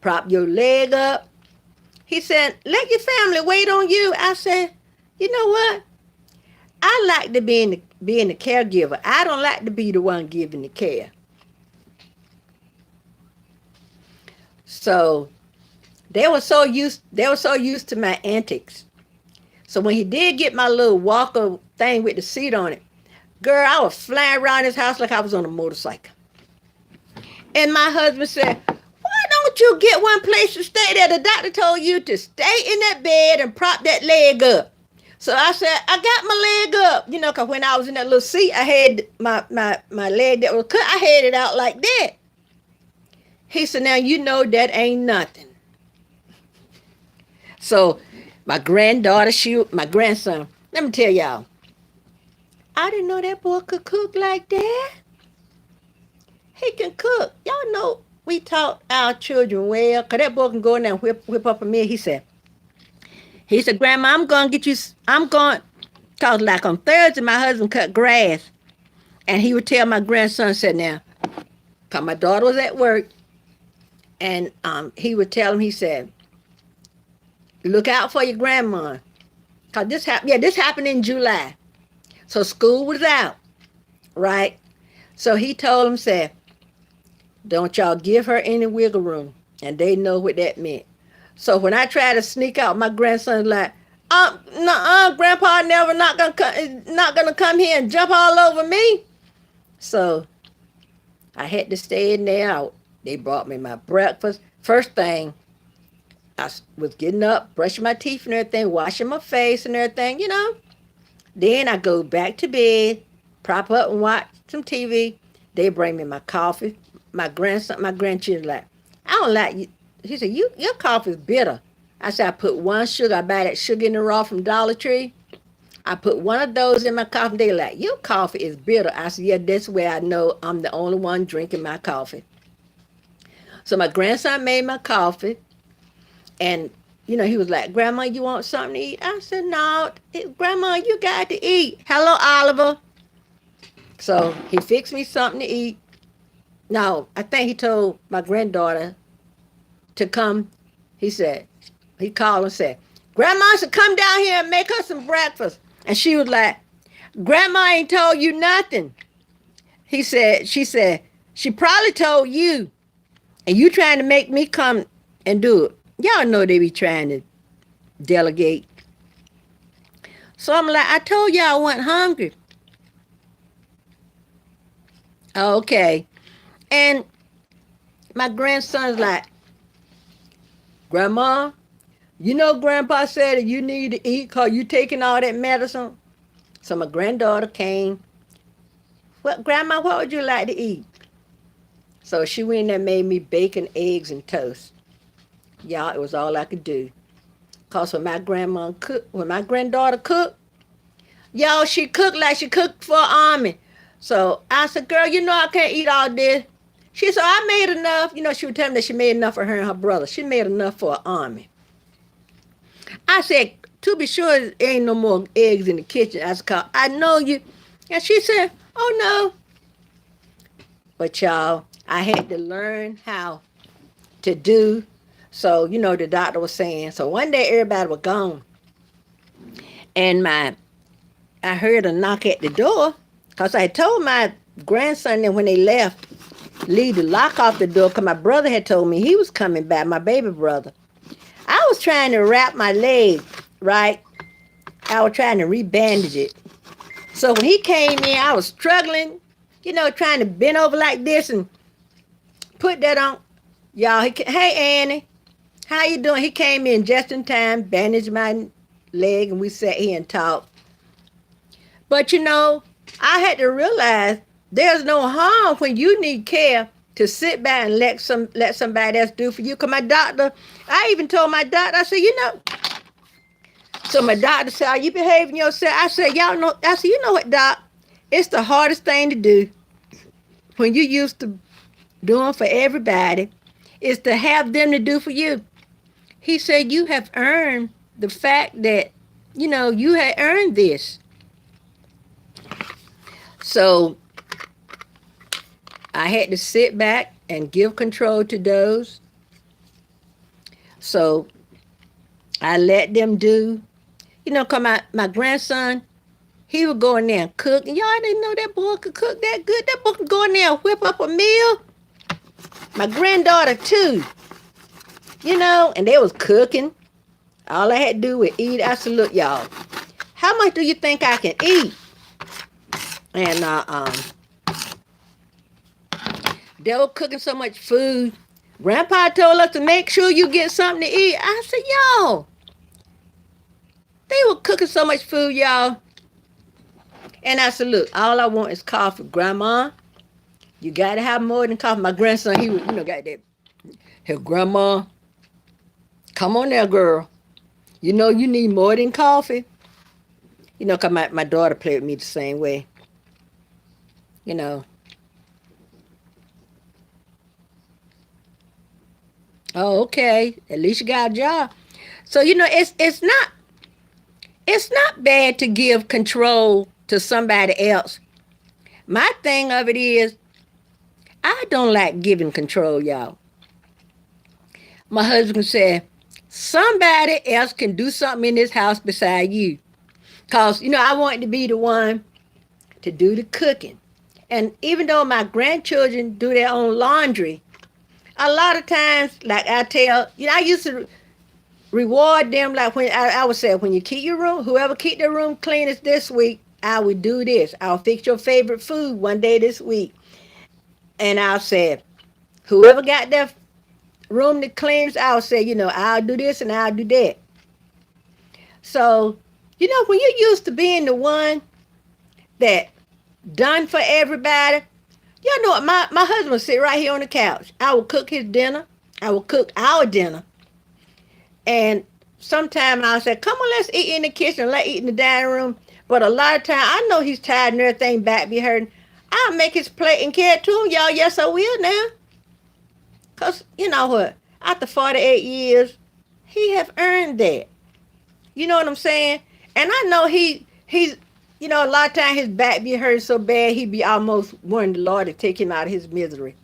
prop your leg up. He said, let your family wait on you. I said, you know what? I like to be the caregiver. I don't like to be the one giving the care. So they were so used to my antics. So when he did get my little walker thing with the seat on it, girl, I was flying around his house like I was on a motorcycle. And my husband said, why don't you get one place to stay there? The doctor told you to stay in that bed and prop that leg up. So I said, I got my leg up. Because when I was in that little seat, I had my leg that was cut. I had it out like that. He said, now that ain't nothing. So my grandson, let me tell y'all, I didn't know that boy could cook like that. He can cook. Y'all know we taught our children well, because that boy can go in there and whip up a meal. He said, Grandma, because like on Thursday, my husband cut grass. And he would tell my grandson, said, now, because my daughter was at work, and he would tell him, he said, look out for your grandma. Because this happened in July. So school was out, right? So he told him, said, don't y'all give her any wiggle room. And they know what that meant. So when I tried to sneak out, my grandson's like, Grandpa never not gonna come here and jump all over me. So I had to stay in there. They brought me my breakfast. First thing, I was getting up, brushing my teeth and everything, washing my face and everything, Then I go back to bed, prop up and watch some TV. They bring me my coffee. My grandchildren like, I don't like he said, your coffee is bitter. I said, I put one sugar. I buy that sugar in the raw from Dollar Tree. I put one of those in my coffee. They like, your coffee is bitter. I said, yeah, that's where I know I'm the only one drinking my coffee. So my grandson made my coffee, and he was like, Grandma, you want something to eat? I said, no, Grandma, you got to eat. Hello, Oliver. So he fixed me something to eat. No, I think he told my granddaughter to come. He called and said, Grandma should come down here and make her some breakfast. And she was like, Grandma ain't told you nothing. She said, she probably told you, and you trying to make me come and do it. Y'all know they be trying to delegate. So I'm like, I told y'all I wasn't hungry. Okay. And my grandson's like, Grandma, Grandpa said that you need to eat because you taking all that medicine. So my granddaughter came. Well, Grandma, what would you like to eat? So she went and made me bacon, eggs, and toast. Y'all, it was all I could do. Because when my granddaughter cooked, y'all, she cooked like she cooked for an army. So I said, girl, I can't eat all this. She said, I made enough. She would tell me that she made enough for her and her brother. She made enough for an army. I said, to be sure, there ain't no more eggs in the kitchen. I said, I know you. And she said, oh, no. But y'all, I had to learn how to do. So, the doctor was saying. So one day everybody was gone. And I heard a knock at the door. Because I told my grandson that when they left, leave the lock off the door. Because my brother had told me he was coming back, my baby brother. I was trying to wrap my leg, right? I was trying to rebandage it. So when he came in, I was struggling, trying to bend over like this and put that on. Y'all, hey, Annie, how you doing? He came in just in time, bandaged my leg, and we sat here and talked. But, I had to realize there's no harm when you need care to sit back and let somebody else do for you. Because I even told my doctor, I said, so my doctor said, are you behaving yourself? I said, you know what, doc? It's the hardest thing to do when you used to doing for everybody is to have them to do for you. He said, you have earned the fact that, you had earned this. So I had to sit back and give control to those. So I let them do. Because my grandson, he would go in there and cook. And y'all didn't know that boy could cook that good. That boy could go in there and whip up a meal. My granddaughter, too. And they was cooking. All I had to do was eat. I said, look, y'all, how much do you think I can eat? And they were cooking so much food. Grandpa told us to make sure you get something to eat. I said, y'all, they were cooking so much food, y'all. And I said, look, all I want is coffee. Grandma, you got to have more than coffee. My grandson, he was, got that. Hey, Grandma, come on there, girl. You need more than coffee. Because my daughter played with me the same way. Oh, okay. At least you got a job. So, it's not bad to give control to somebody else. My thing of it is, I don't like giving control, y'all. My husband said, somebody else can do something in this house beside you. Because, I want to be the one to do the cooking. And even though my grandchildren do their own laundry, a lot of times, like I tell, I used to reward them like when I would say, when you keep your room, whoever keep their room cleanest this week, I would do this. I'll fix your favorite food one day this week. And I'll say, whoever got their room that cleans, I'll say, I'll do this and I'll do that. So, when you're used to being the one that done for everybody, my husband would sit right here on the couch. I would cook his dinner. I would cook our dinner. And sometimes I'll say, come on, let's eat in the kitchen, let's eat in the dining room. But a lot of time, I know he's tired and everything back be hurting. I'll make his plate and carry it to him, y'all. Yes, I will now. Because, you know what? After 48 years, he have earned that. You know what I'm saying? And I know he's, a lot of time his back be hurting so bad, he be almost wanting the Lord to take him out of his misery.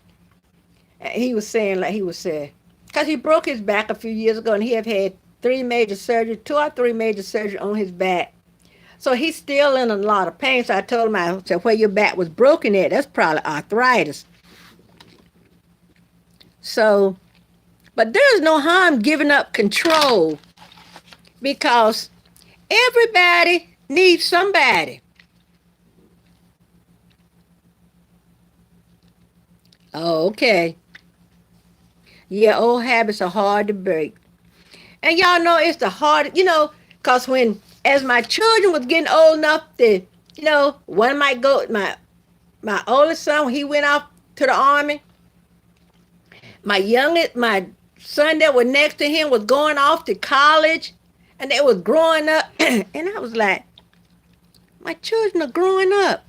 And he was saying, like he was saying, because he broke his back a few years ago and he have had three major surgeries, two or three major surgeries on his back. So he's still in a lot of pain. So I told him, I said, where your back was broken at, that's probably arthritis. So, but there's no harm giving up control because everybody needs somebody. Oh, okay. Yeah, old habits are hard to break. And y'all know it's the hard, because as my children was getting old enough to, one might go, my oldest son, when he went off to the army, my son that was next to him was going off to college and they was growing up. And I was like, my children are growing up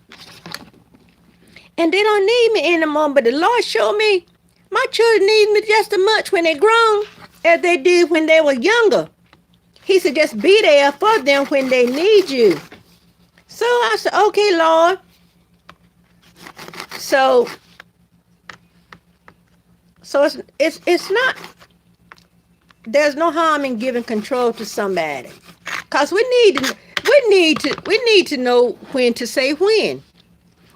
and they don't need me anymore. But the Lord showed me my children need me just as much when they're grown as they did when they were younger. He said, just be there for them when they need you. So I said, okay, Lord. So it's not, there's no harm in giving control to somebody. Cause we need to know when to say when.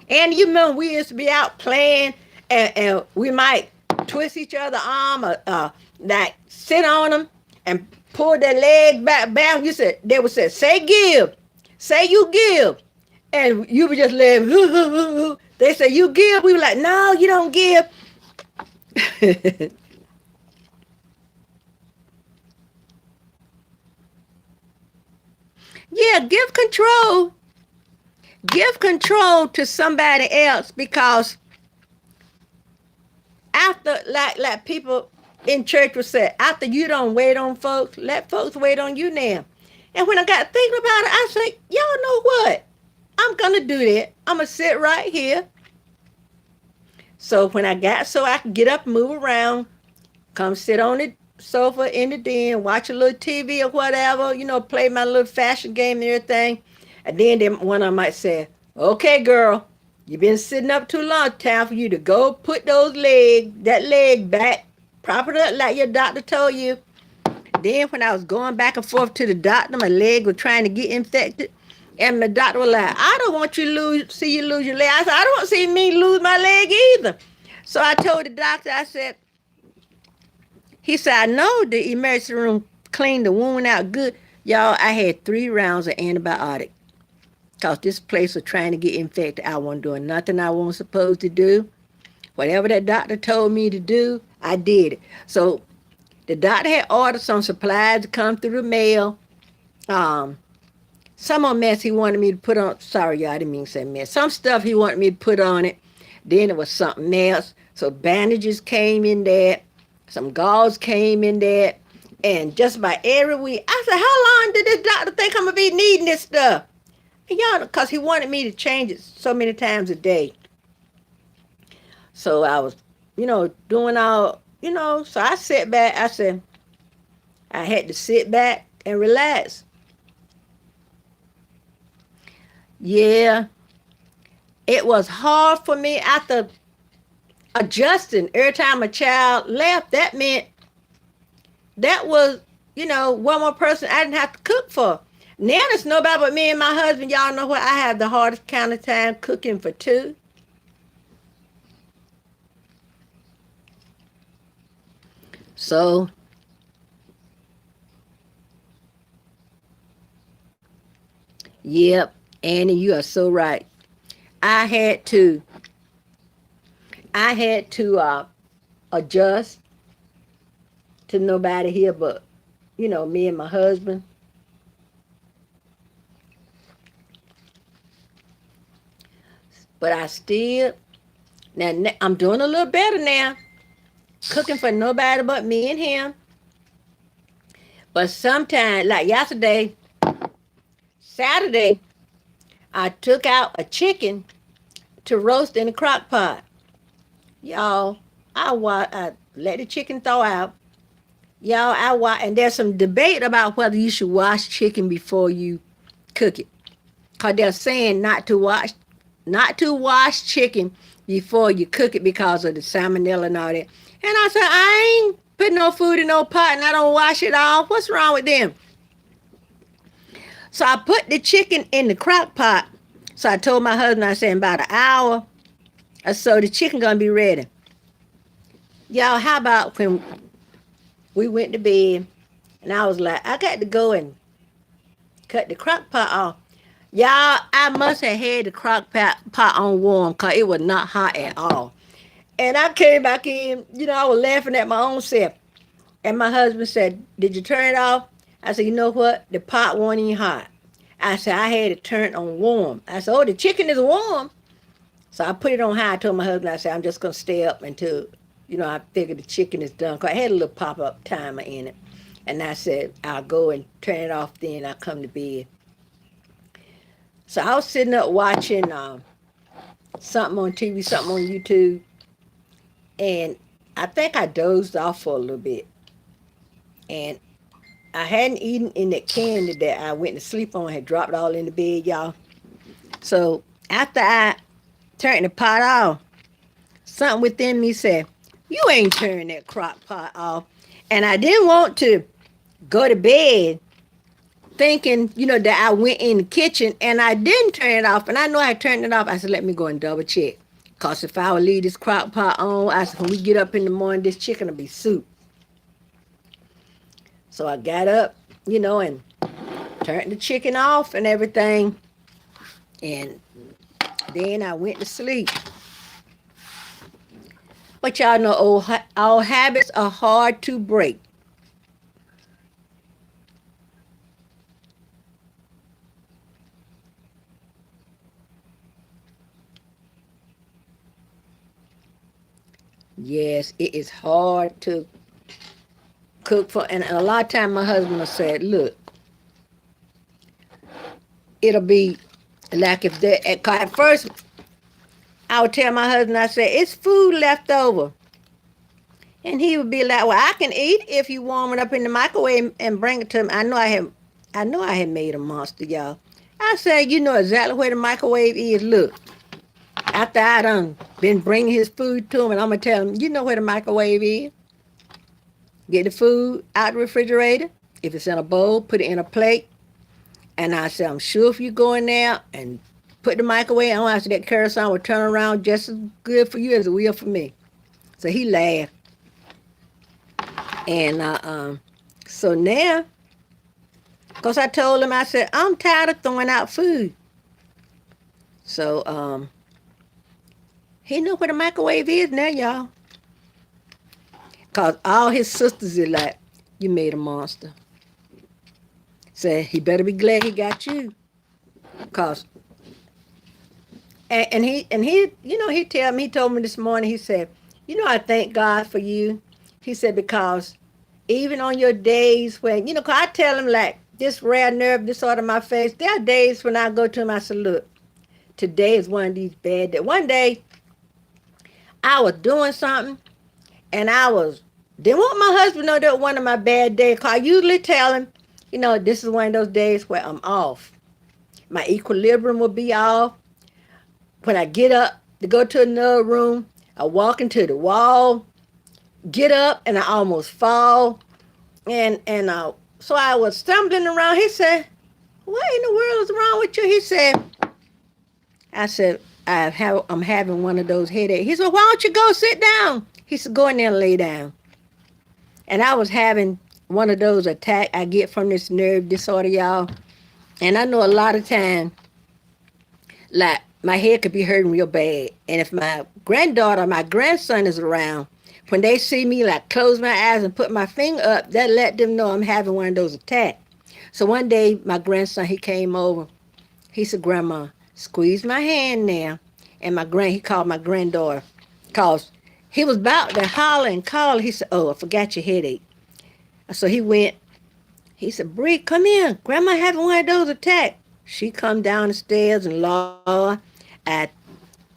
And you remember we used to be out playing and we might twist each other's arm or like sit on them and pull their leg back. They would say, say give. Say you give. And you would just let them, they say you give. We were like, no, you don't give. Yeah, give control. Give control to somebody else because after like people in church would say, after you don't wait on folks, let folks wait on you now. And when I got thinking about it, I said, y'all know what? I'm gonna do that. I'm gonna sit right here. So when I got so I could get up and move around, come sit on the sofa in the den, watch a little TV or whatever, play my little fashion game and everything. And then one of them might say, okay, girl, you've been sitting up too long. Time for you to go put that leg back, prop it up like your doctor told you. Then when I was going back and forth to the doctor, my leg was trying to get infected. And the doctor was like, I don't want you to see you lose your leg. I said, I don't want to see me lose my leg either. So I told the doctor, I said, he said, I know the emergency room cleaned the wound out good. Y'all, I had 3 rounds of antibiotic because this place was trying to get infected. I wasn't doing nothing I wasn't supposed to do. Whatever that doctor told me to do, I did it. So the doctor had ordered some supplies to come through the mail. Some of mess he wanted me to put on. Sorry, y'all, I didn't mean to say mess. Some stuff he wanted me to put on it. Then it was something else. So bandages came in there. Some gauze came in there. And just about every week, I said, how long did this doctor think I'm going to be needing this stuff? And y'all, because he wanted me to change it so many times a day. So I was, doing all, so I sat back. I said, I had to sit back and relax. Yeah, it was hard for me after adjusting. Every time a child left, that meant that was, one more person I didn't have to cook for. Now there's nobody but me and my husband. Y'all know what? I have the hardest kind of time cooking for 2. So, yep, Annie, you are so right. I had to adjust to nobody here but, me and my husband. But I still, now I'm doing a little better now. cooking for nobody but me and him. But sometimes, like yesterday, Saturday, I took out a chicken to roast in the crock pot. Y'all, I let the chicken thaw out. Y'all, and there's some debate about whether you should wash chicken before you cook it. Cause they're saying not to wash chicken before you cook it because of the salmonella and all that. And I said, I ain't putting no food in no pot and I don't wash it off. What's wrong with them? So I put the chicken in the crock pot. So I told my husband, I said, in about an hour or so, the chicken gonna be ready. Y'all, how about when we went to bed and I was like, I got to go and cut the crock pot off. Y'all, I must have had the crock pot on warm because it was not hot at all. And I came back in, I was laughing at my own self. And my husband said, did you turn it off? I said, you know what? The pot wasn't even hot. I said, I had it turned on warm. I said, oh, the chicken is warm. So I put it on high. I told my husband, I said, I'm just going to stay up until, I figured the chicken is done. Because I had a little pop-up timer in it. And I said, I'll go and turn it off then. I'll come to bed. So I was sitting up watching something on TV, something on YouTube. And I think I dozed off for a little bit. And I hadn't eaten in that candy that I went to sleep on. I had dropped it all in the bed, y'all. So after I turned the pot off, something within me said, you ain't turning that crock pot off. And I didn't want to go to bed thinking, that I went in the kitchen and I didn't turn it off. And I know I turned it off. I said, let me go and double check. Because if I would leave this crock pot on, I said, when we get up in the morning, this chicken will be soup. So I got up, and turned the chicken off and everything. And then I went to sleep. But y'all know our habits are hard to break. Yes, it is hard to cook for, and a lot of times my husband will say, look, it'll be like if at first I would tell my husband, I said, it's food left over. And he would be like, well, I can eat if you warm it up in the microwave and bring it to him. I know I had made a monster, y'all. I said, you know exactly where the microwave is. Look, after I done been bringing his food to him, and I'm going to tell him, you know where the microwave is. Get the food out the refrigerator. If it's in a bowl, put it in a plate. And I said, I'm sure if you go in there and put the microwave on, I said that kerosene will turn around just as good for you as it will for me. So he laughed. And so now, because I told him, I said, I'm tired of throwing out food. So he knew where the microwave is now, y'all. Because all his sisters are like, you made a monster. Said, he better be glad he got you. Because, and he he told me this morning, he said, I thank God for you. He said, because even on your days when, because I tell him like, this rare nerve disorder in my face, there are days when I go to him, I said, look, today is one of these bad days. One day, I was doing something, and didn't want my husband to know that one of my bad days, because I usually tell him, this is one of those days where I'm off. My equilibrium will be off. When I get up to go to another room, I walk into the wall, get up, and I almost fall. And so I was stumbling around. He said, what in the world is wrong with you? I said, I'm having one of those headaches. He said, why don't you go sit down? He said, go in there and lay down. And I was having one of those attacks I get from this nerve disorder, y'all. And I know a lot of time, like, my head could be hurting real bad. And if my granddaughter or my grandson is around, when they see me, like, close my eyes and put my finger up, that let them know I'm having one of those attacks. So one day, my grandson, he came over. He said, Grandma, squeeze my hand now. And he called my granddaughter, because He was about to holler and call. He said, "Oh, I forgot your headache." So he went. He said, "Bree, come in. Grandma having one of those attacks." She come down the stairs and Lord,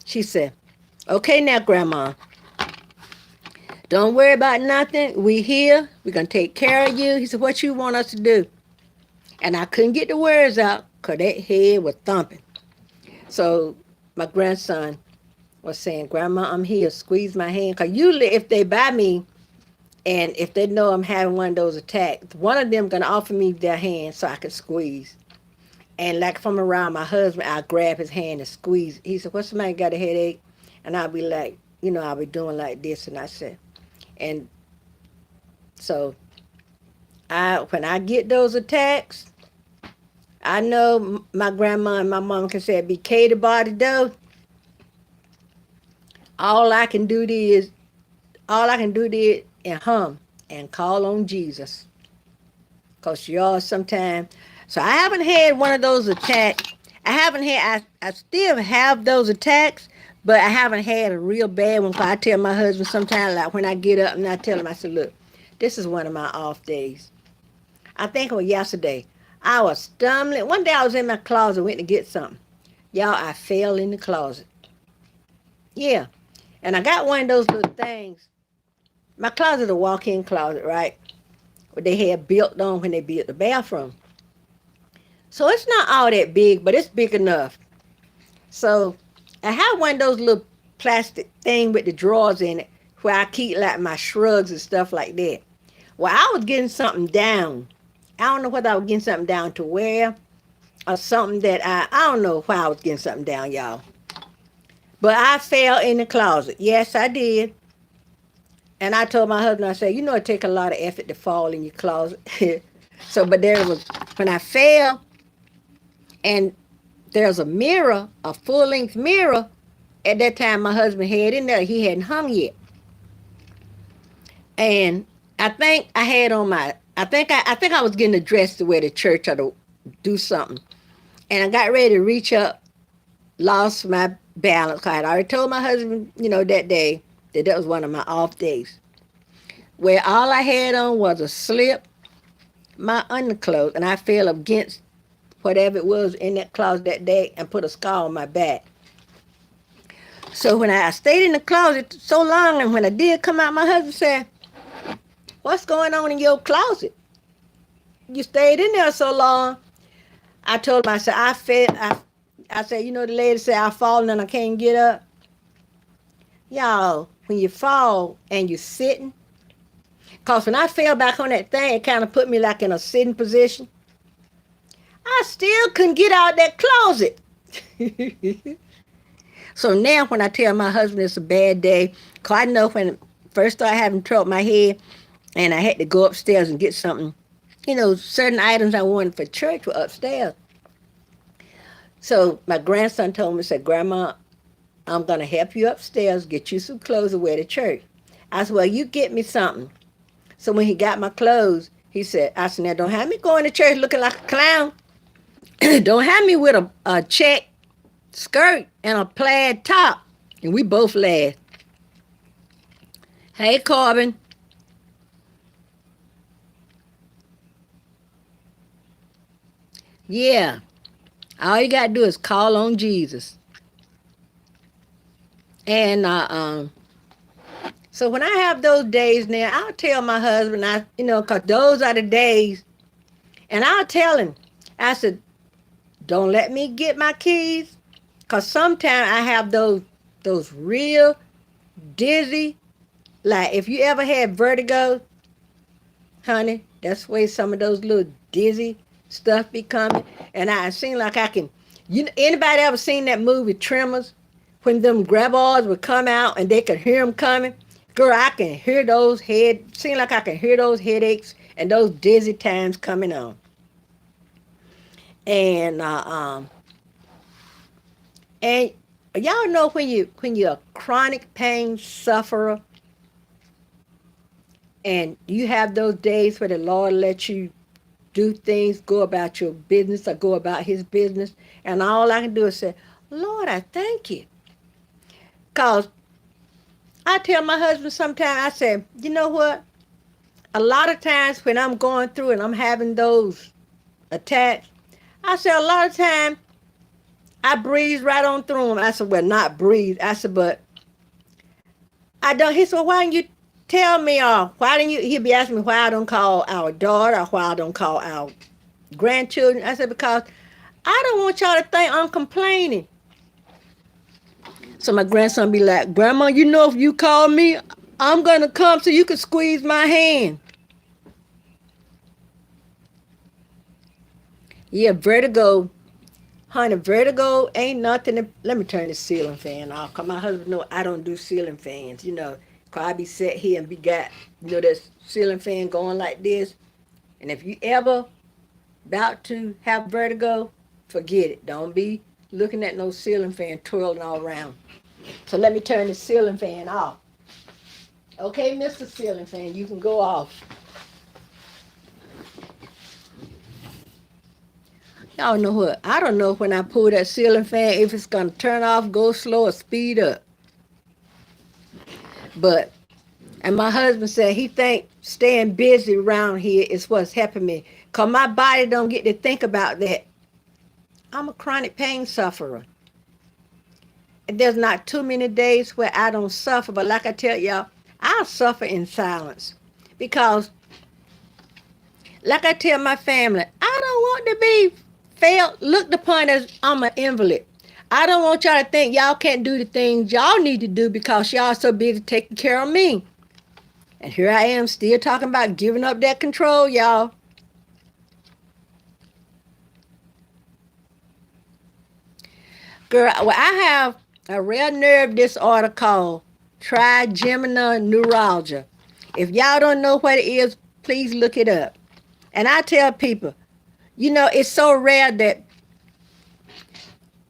she said, "Okay now, Grandma, don't worry about nothing. We here. We're gonna take care of you." He said, "What you want us to do?" And I couldn't get the words out because that head was thumping. So my grandson was saying, "Grandma, I'm here. Squeeze my hand." Because usually if they buy me and if they know I'm having one of those attacks, one of them going to offer me their hand so I can squeeze. And like if I'm around my husband, I grab his hand and squeeze. He said, "What's the matter? Got a headache?" And I'll be like, I'll be doing like this. And I said, and so when I get those attacks, I know my grandma and my mom can say, "Be catered by the dough." All I can do is and hum and call on Jesus. Cause y'all sometimes, so I haven't had one of those attacks. I still have those attacks, but I haven't had a real bad one. Cause I tell my husband sometimes, like when I get up and I tell him, I said, "Look, this is one of my off days." I think it was yesterday. I was stumbling. One day I was in my closet, went to get something. Y'all, I fell in the closet. Yeah. And I got one of those little things. My closet is a walk-in closet, right? What they had built on when they built the bathroom. So it's not all that big, but it's big enough. So I have one of those little plastic thing with the drawers in it where I keep like my shrugs and stuff like that. Well, I was getting something down. I don't know whether I was getting something down to wear or something that I don't know why I was getting something down, y'all. But I fell in the closet. Yes, I did. And I told my husband, I said, it take a lot of effort to fall in your closet. So, but there was, when I fell, and there's a mirror, a full length mirror. At that time, my husband had in there. He hadn't hung yet. And I think I had on I think I was getting dressed to wear to church or to do something. And I got ready to reach up, lost my balance. I had already told my husband, that day that was one of my off days. Where all I had on was a slip, my underclothes, and I fell against whatever it was in that closet that day and put a scar on my back. So when I stayed in the closet so long, and when I did come out, my husband said, "What's going on in your closet? You stayed in there so long." I told him, I said, I said, the lady said I fallen and I can't get up. Y'all, when you fall and you're sitting, because when I fell back on that thing, it kind of put me like in a sitting position. I still couldn't get out of that closet. So now when I tell my husband it's a bad day, because I know when I first started having trouble with my head and I had to go upstairs and get something, certain items I wanted for church were upstairs. So my grandson told me, said, "Grandma, I'm going to help you upstairs, get you some clothes to wear to church." I said, "Well, you get me something." So when he got my clothes, I said, "Now don't have me going to church looking like a clown. Don't have me with a check skirt and a plaid top." And we both laughed. Hey, Corbin. Yeah. All you got to do is call on Jesus. And so when I have those days now, I'll tell my husband, because those are the days. And I'll tell him, I said, "Don't let me get my keys." Because sometimes I have those real dizzy, like if you ever had vertigo, honey, that's where some of those little dizzy stuff be coming. And I seem like I can, anybody ever seen that movie Tremors? When them grabars would come out and they could hear them coming? Girl, I can hear seem like I can hear those headaches and those dizzy times coming on. And and y'all know when you're a chronic pain sufferer and you have those days where the Lord lets you do things, go about your business or go about his business, and all I can do is say, "Lord, I thank you." Because I tell my husband sometimes, I say, you know what? A lot of times when I'm going through and I'm having those attacks, I said a lot of times I breeze right on through them. I said, well, not breathe. I said, but I don't. He said, well, why didn't you tell me? Why didn't you? He'd be asking me why I don't call our daughter or why I don't call our grandchildren. I said, because I don't want y'all to think I'm complaining. So my grandson be like, Grandma, you know if you call me, I'm going to come so you can squeeze my hand. Yeah, vertigo. Honey, vertigo ain't nothing. Let me turn the ceiling fan off. Cause my husband know I don't do ceiling fans. Cause I be sat here and be got, that ceiling fan going like this. And if you ever about to have vertigo, forget it. Don't be looking at no ceiling fan twirling all around. So let me turn the ceiling fan off. Okay, Mr. Ceiling Fan, you can go off. Y'all know what? I don't know when I pull that ceiling fan if it's gonna turn off, go slow, or speed up. But and my husband said he think staying busy around here is what's helping me. Cause my body don't get to think about that. I'm a chronic pain sufferer. And there's not too many days where I don't suffer. But like I tell y'all, I'll suffer in silence. Because like I tell my family, I don't want to be looked upon as I'm an invalid. I don't want y'all to think y'all can't do the things y'all need to do because y'all so busy taking care of me. And here I am still talking about giving up that control, y'all. Girl, well, I have a rare nerve disorder called trigeminal neuralgia. If y'all don't know what it is, please look it up. And I tell people, it's so rare that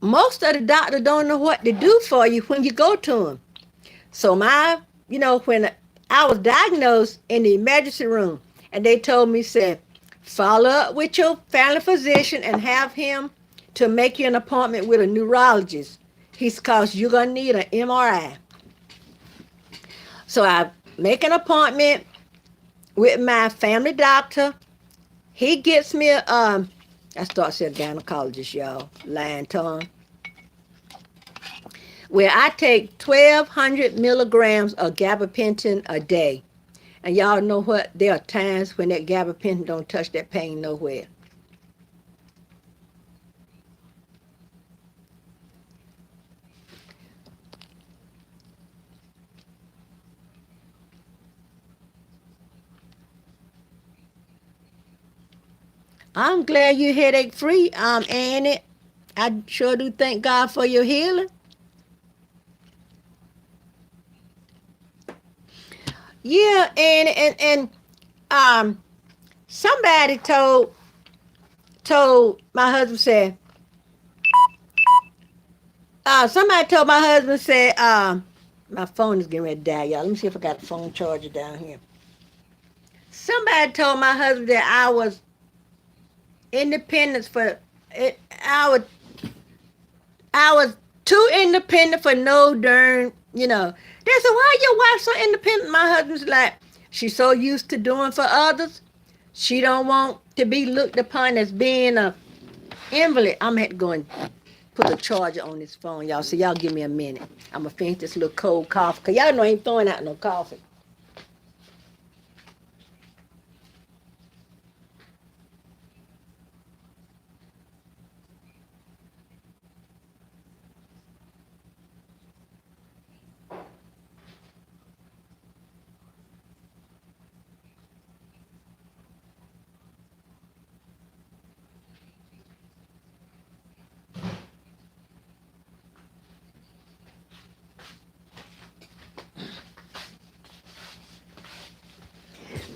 most of the doctors don't know what to do for you when you go to them. So when I was diagnosed in the emergency room, and they told me, said, follow up with your family physician and have him to make you an appointment with a neurologist. Because you're going to need an MRI. So I make an appointment with my family doctor. He gets me I start saying gynecologist, y'all, lying tongue. Where I take 1,200 milligrams of gabapentin a day. And y'all know what? There are times when that gabapentin don't touch that pain nowhere. I'm glad you're headache free, Annie. I sure do thank God for your healing. Yeah, and somebody told my husband said somebody told my husband said my phone is getting ready to die, y'all. Let me see if I got a phone charger down here. Somebody told my husband that I was independent for it. I was too independent for no darn. They said, why your wife so independent? My husband's like, she's so used to doing for others. She don't want to be looked upon as being a invalid. I'm going to go and put a charger on this phone, y'all. So y'all give me a minute. I'm going to finish this little cold coffee. Because y'all know I ain't throwing out no coffee.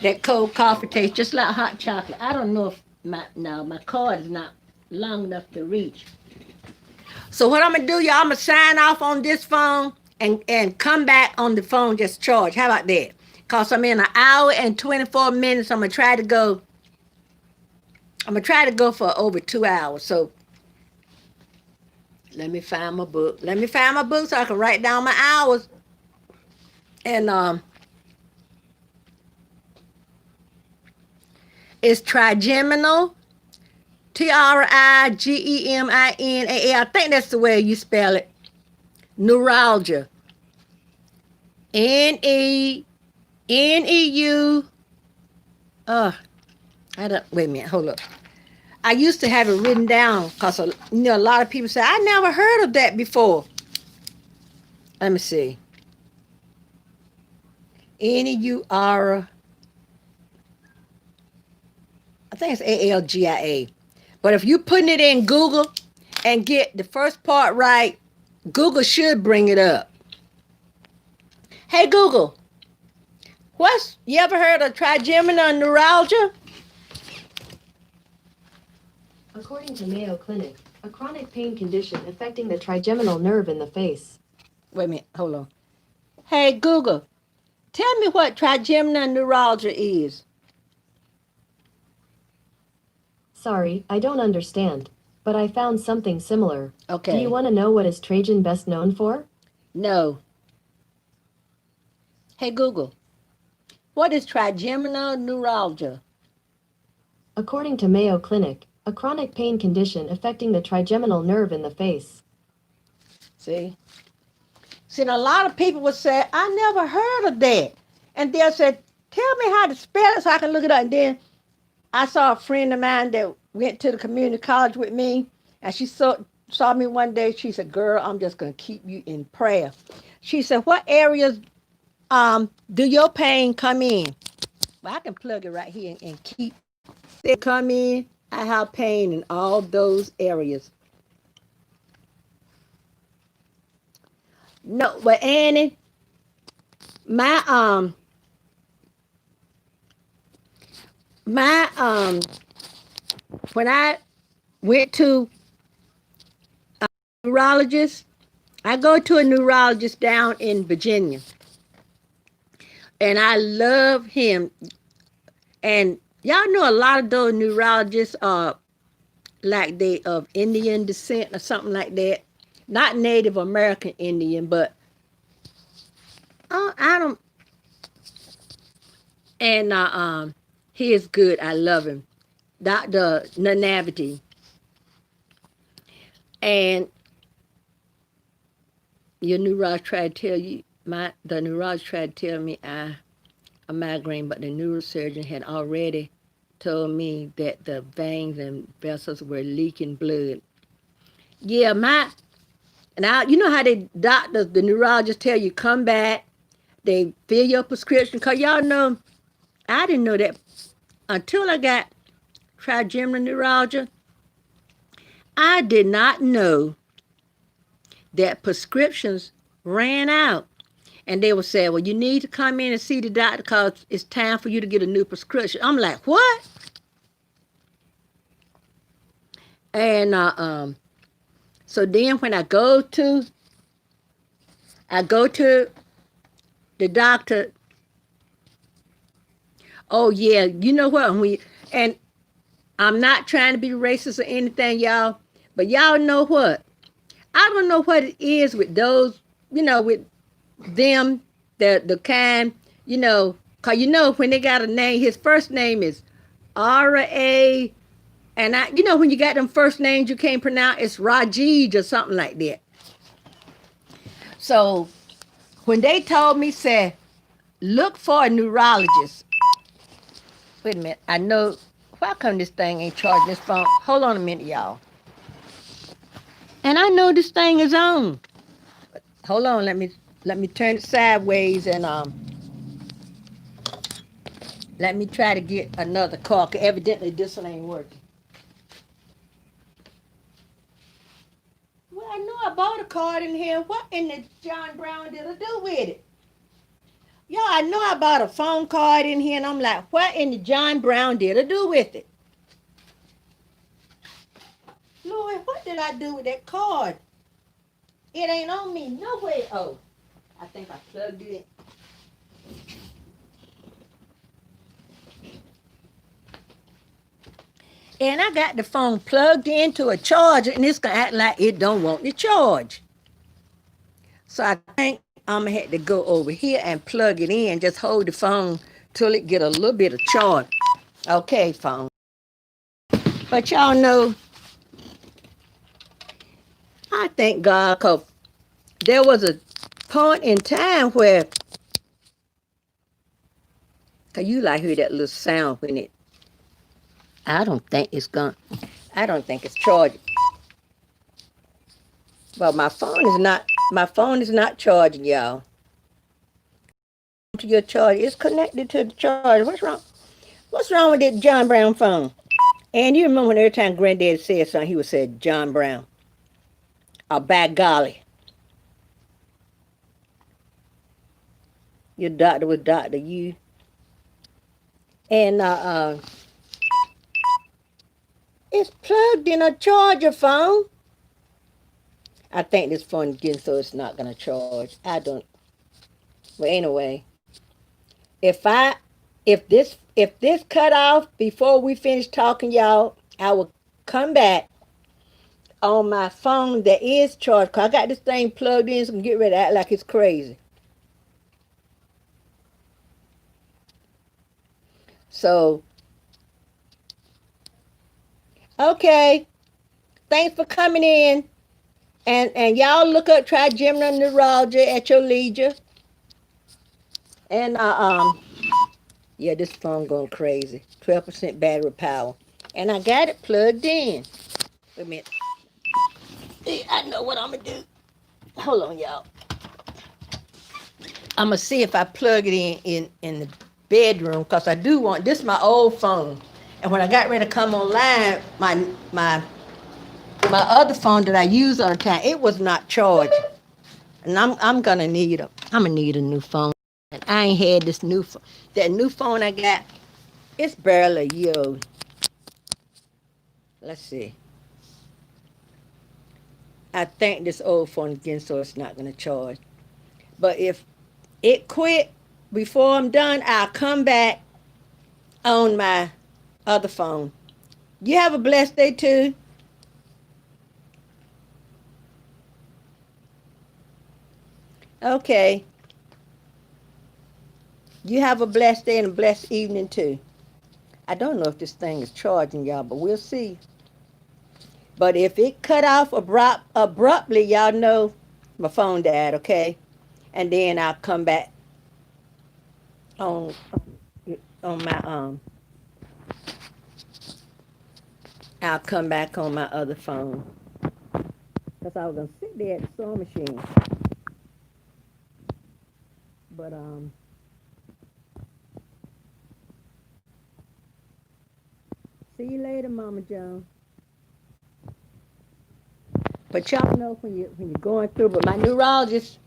That cold coffee tastes just like hot chocolate. I don't know if my cord is not long enough to reach. So what I'm gonna do, y'all, I'm gonna sign off on this phone and come back on the phone just charge. How about that? Cause I'm in an hour and 24 minutes. I'm gonna try to go. I'm gonna try to go for over 2 hours. So let me find my book. Let me find my book so I can write down my hours. And it's trigeminal, Trigeminal. I think that's the way you spell it. Neuralgia. Neu. I don't. Wait a minute. Hold up. I used to have it written down because a lot of people say I never heard of that before. Let me see. Neur. I think it's Algia. But if you putting it in Google and get the first part right, Google should bring it up. Hey Google, you ever heard of trigeminal neuralgia? According to Mayo Clinic, a chronic pain condition affecting the trigeminal nerve in the face. Wait a minute, hold on. Hey Google, tell me what trigeminal neuralgia is. Sorry, I don't understand, but I found something similar. Okay. Do you want to know what is Trajan best known for? No. Hey Google, what is trigeminal neuralgia? According to Mayo Clinic, a chronic pain condition affecting the trigeminal nerve in the face. See, a lot of people would say, I never heard of that. And they'll say, tell me how to spell it so I can look it up. And then I saw a friend of mine that went to the community college with me, and she saw me one day. She said, girl, I'm just going to keep you in prayer. She said, what areas do your pain come in? Well, I can plug it right here and keep it come in. I have pain in all those areas. No, but Annie, my when I went to a neurologist, I go to a neurologist down in Virginia, and I love him. And y'all know a lot of those neurologists are like they of Indian descent or something like that. Not Native American Indian, but I don't. And he is good. I love him, Dr. Nanavati. And your neurologist tried to tell you, the neurologist tried to tell me a migraine, but the neurosurgeon had already told me that the veins and vessels were leaking blood. Yeah, and you know how the neurologists tell you, come back, they fill your prescription, because y'all know, I didn't know that until I got trigeminal neuralgia. I did not know that prescriptions ran out. And they would say, well, you need to come in and see the doctor because it's time for you to get a new prescription. I'm like, what? And so then when I go to the doctor, oh yeah, you know what? And I'm not trying to be racist or anything, y'all, but y'all know what? I don't know what it is with those, with them, the kind, because when they got a name, his first name is R.A., and when you got them first names you can't pronounce, it's Rajij or something like that. So when they told me, said, look for a neurologist. Wait a minute, I know, why come this thing ain't charging this phone? Hold on a minute, y'all. And I know this thing is on. Hold on, let me turn it sideways and let me try to get another call, because evidently this one ain't working. Well, I know I bought a card in here. What in the John Brown did I do with it? Y'all, I know I bought a phone card in here, and I'm like, what in the John Brown did I do with it? Lord, what did I do with that card? It ain't on me nowhere. Oh, I think I plugged it in. And I got the phone plugged into a charger, and it's going to act like it don't want to charge. So I think I'm gonna have to go over here and plug it in. Just hold the phone till it get a little bit of charge. Okay, phone. But y'all know, I thank God, cause there was a point in time where, cause you like hear that little sound when it. I don't think it's gone. I don't think it's charging. But my phone is not. My phone is not charging, y'all. To your charger, it's connected to the charger. What's wrong? What's wrong with that John Brown phone? And you remember when every time Granddaddy said something, he would say John Brown. Oh, by golly, your doctor was Doctor You. And it's plugged in a charger phone. I think this phone is getting so it's not gonna charge. I don't. Well, anyway, if I if this cut off before we finish talking, y'all, I will come back on my phone that is charged. Cause I got this thing plugged in, so I can get ready to act like it's crazy. So, okay, thanks for coming in, and y'all look up trigeminal neuralgia at your leisure. And yeah, this phone going crazy. 12% battery power, and I got it plugged in. Wait a minute. I know what I'm gonna do. Hold on, y'all. I'm gonna see if I plug it in the bedroom because I do want this. Is my old phone, and when I got ready to come online, my other phone that I use all the time, it was not charged, and I'm gonna need a new phone. And I ain't had this new phone. That new phone I got, it's barely a year old. Let's see. I think this old phone again, so it's not gonna charge. But if it quit before I'm done, I'll come back on my other phone. You have a blessed day too. Okay. You have a blessed day and a blessed evening too. I don't know if this thing is charging y'all, but we'll see. But if it cut off abruptly, y'all know my phone died, okay? And then I'll come back on on my I'll come back on my other phone. Because I was gonna sit there at the sewing machine. But see you later, Mama Joan. But y'all know when you're going through. But my neurologist,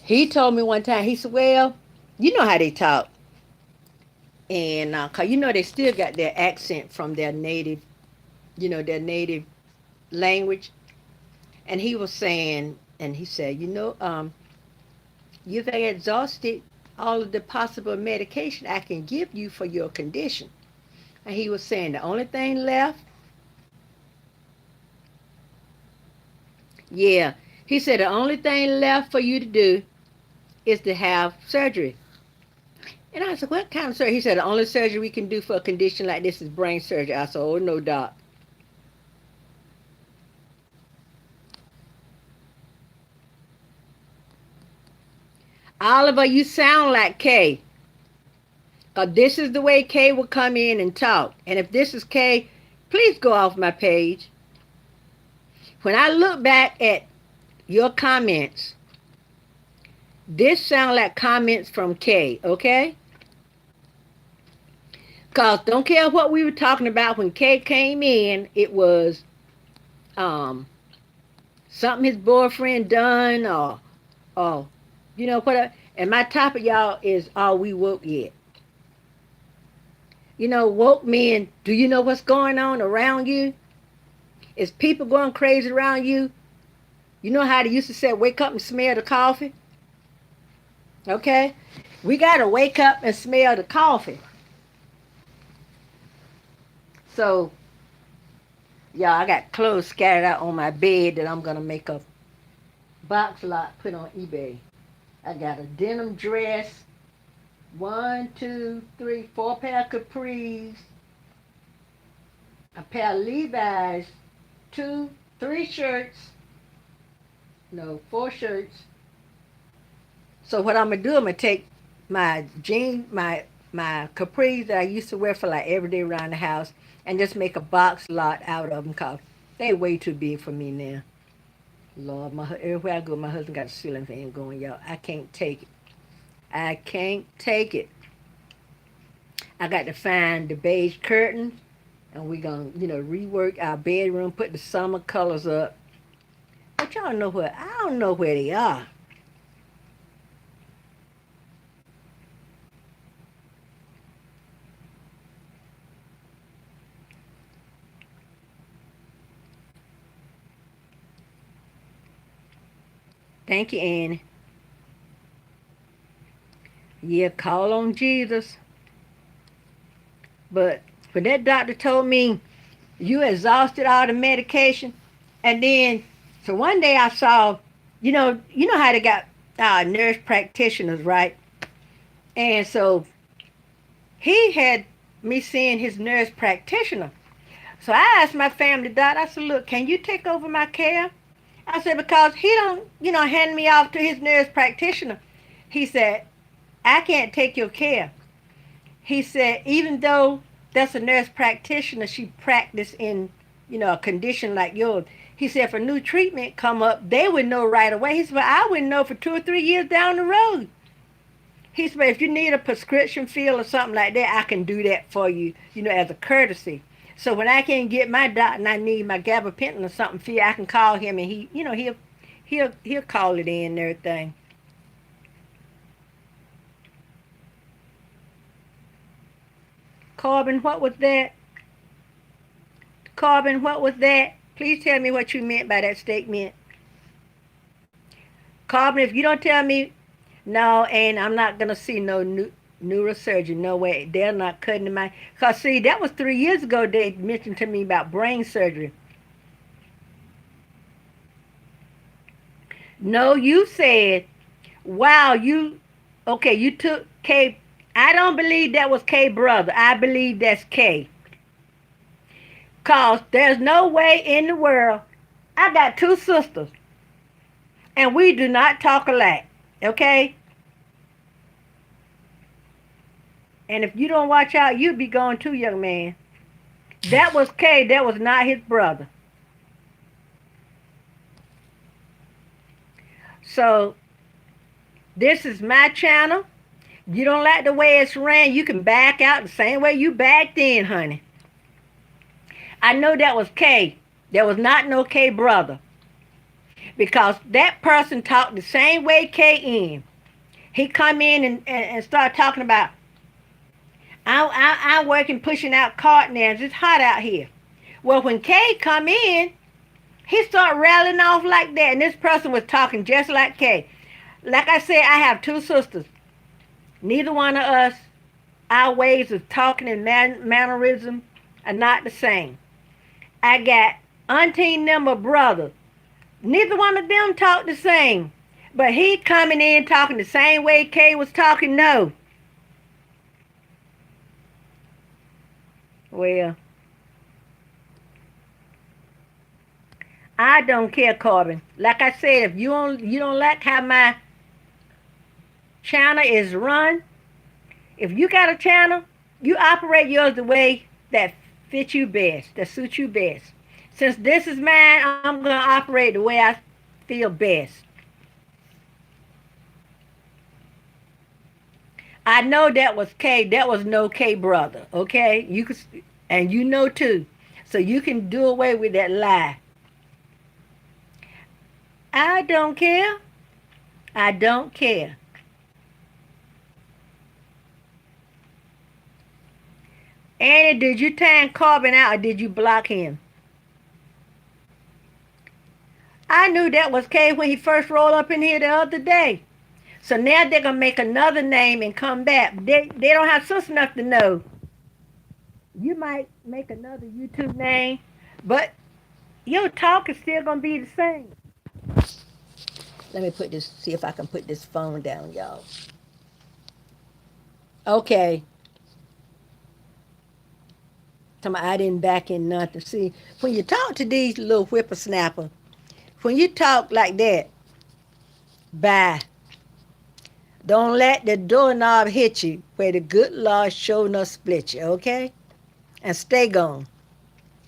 he told me one time. He said, "Well, you know how they talk, and cause you know they still got their accent from their native, their native language." And he was saying, and he said, you've exhausted all of the possible medication I can give you for your condition. And he was saying the only thing left, yeah, he said the only thing left for you to do is to have surgery. And I said, what kind of surgery? He said, the only surgery we can do for a condition like this is brain surgery. I said, oh, no, doc. Oliver, you sound like Kay. Because this is the way Kay will come in and talk. And if this is Kay, please go off my page. When I look back at your comments, this sound like comments from Kay, okay? Because don't care what we were talking about when Kay came in, it was something his boyfriend done or what. And my topic, y'all, is are we woke yet? Woke men, do you know what's going on around you? Is people going crazy around you? You know how they used to say, wake up and smell the coffee? Okay? We got to wake up and smell the coffee. So, yeah, I got clothes scattered out on my bed that I'm going to make a box lot put on eBay. I got a denim dress, one, two, three, four pair of capris, a pair of Levi's, two, three shirts, no, four shirts. So what I'm gonna do, I'm gonna take my jeans, my capris that I used to wear for like every day around the house, and just make a box lot out of them, cause they way too big for me now. Lord, everywhere I go, my husband got a ceiling fan going, y'all. I can't take it. I can't take it. I got to find the beige curtains, and we're gonna, rework our bedroom, put the summer colors up. But y'all know where? I don't know where they are. Thank you, Annie. Yeah, call on Jesus. But when that doctor told me you exhausted all the medication, and then so one day I saw, you know how they got nurse practitioners, right? And so he had me seeing his nurse practitioner. So I asked my family doctor, I said, look, can you take over my care? I said, because he don't, hand me off to his nurse practitioner. He said, I can't take your care. He said, even though that's a nurse practitioner, she practiced in, a condition like yours. He said, if a new treatment come up, they would know right away. He said, well, I wouldn't know for 2 or 3 years down the road. He said, if you need a prescription fill or something like that, I can do that for you, as a courtesy. So when I can't get my doctor and I need my gabapentin or something filled, I can call him and he'll call it in and everything. Corbin, what was that? Corbin, what was that? Please tell me what you meant by that statement. Corbin, if you don't tell me, no, and I'm not going to see no neurosurgeon. No way. They're not cutting my. Because, see, that was 3 years ago they mentioned to me about brain surgery. No, you said, wow, okay, you took K. I don't believe that was K brother. I believe that's K. Because there's no way in the world. I got two sisters. And we do not talk alike. Okay? And if you don't watch out, you'll be gone too, young man. That was K. That was not his brother. So, this is my channel. You don't like the way it's ran, you can back out the same way you backed in, honey. I know that was K. There was not no K brother. Because that person talked the same way K in. He come in and start talking about, I'm working pushing out cart nails. It's hot out here. Well, when K come in, he start rattling off like that. And this person was talking just like K. Like I said, I have two sisters. Neither one of us, our ways of talking and mannerism are not the same. I got auntie and them are brothers. Neither one of them talk the same. But he coming in talking the same way Kay was talking, no. Well, I don't care, Corbin. Like I said, if you don't like how my channel is run, if you got a channel, you operate yours the way that fits you best, that suits you best. Since this is mine, I'm going to operate the way I feel best. I know that was K. That was no K brother, okay? You could, and you know too. So you can do away with that lie. I don't care. I don't care. Annie, did you tan Corbin out or did you block him? I knew that was K when he first rolled up in here the other day. So now they're going to make another name and come back. They don't have sense enough to know. You might make another YouTube name, but your talk is still going to be the same. Let me put this, see if I can put this phone down, y'all. Okay. I didn't back in nothing. See, when you talk to these little whippersnappers, when you talk like that, bye. Don't let the doorknob hit you where the good Lord sure enough split you, okay? And stay gone.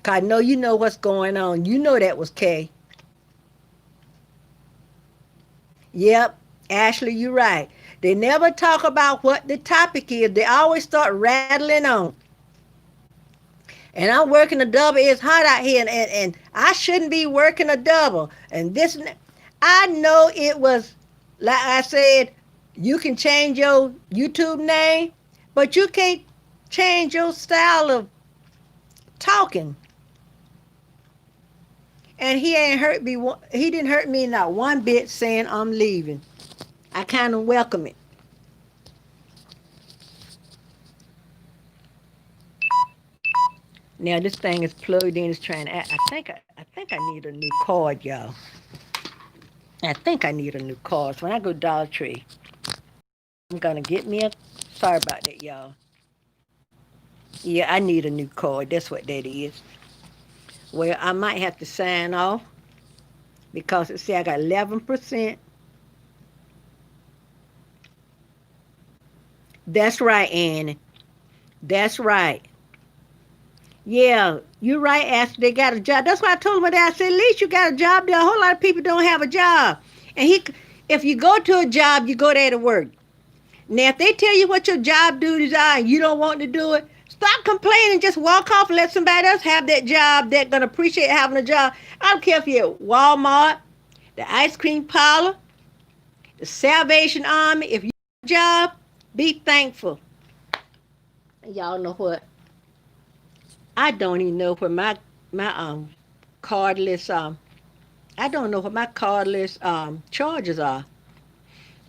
'Cause I know you know what's going on. You know that was Kay. Yep, Ashley, you're right. They never talk about what the topic is. They always start rattling on. And I'm working a double. It's hot out here, and I shouldn't be working a double. And this, I know it was, like I said, you can change your YouTube name, but you can't change your style of talking. And he ain't hurt me. He didn't hurt me not one bit saying I'm leaving. I kind of welcome it. Now this thing is plugged in. It's trying to. I think I need a new cord, y'all. I think I need a new cord. So when I go Dollar Tree, I'm gonna get me a. Sorry about that, y'all. Yeah, I need a new cord. That's what that is. Well, I might have to sign off because it says I got 11%. That's right, Annie. That's right. Yeah, you're right, Ashley. They got a job. That's why I told him that. I said, at least you got a job there. A whole lot of people don't have a job. And if you go to a job, you go there to work. Now, if they tell you what your job duties are and you don't want to do it, stop complaining. Just walk off and let somebody else have that job that's going to appreciate having a job. I don't care if you're at Walmart, the ice cream parlor, the Salvation Army. If you have a job, be thankful. And y'all know what? I don't even know where my cardless I don't know what my cardless charges are.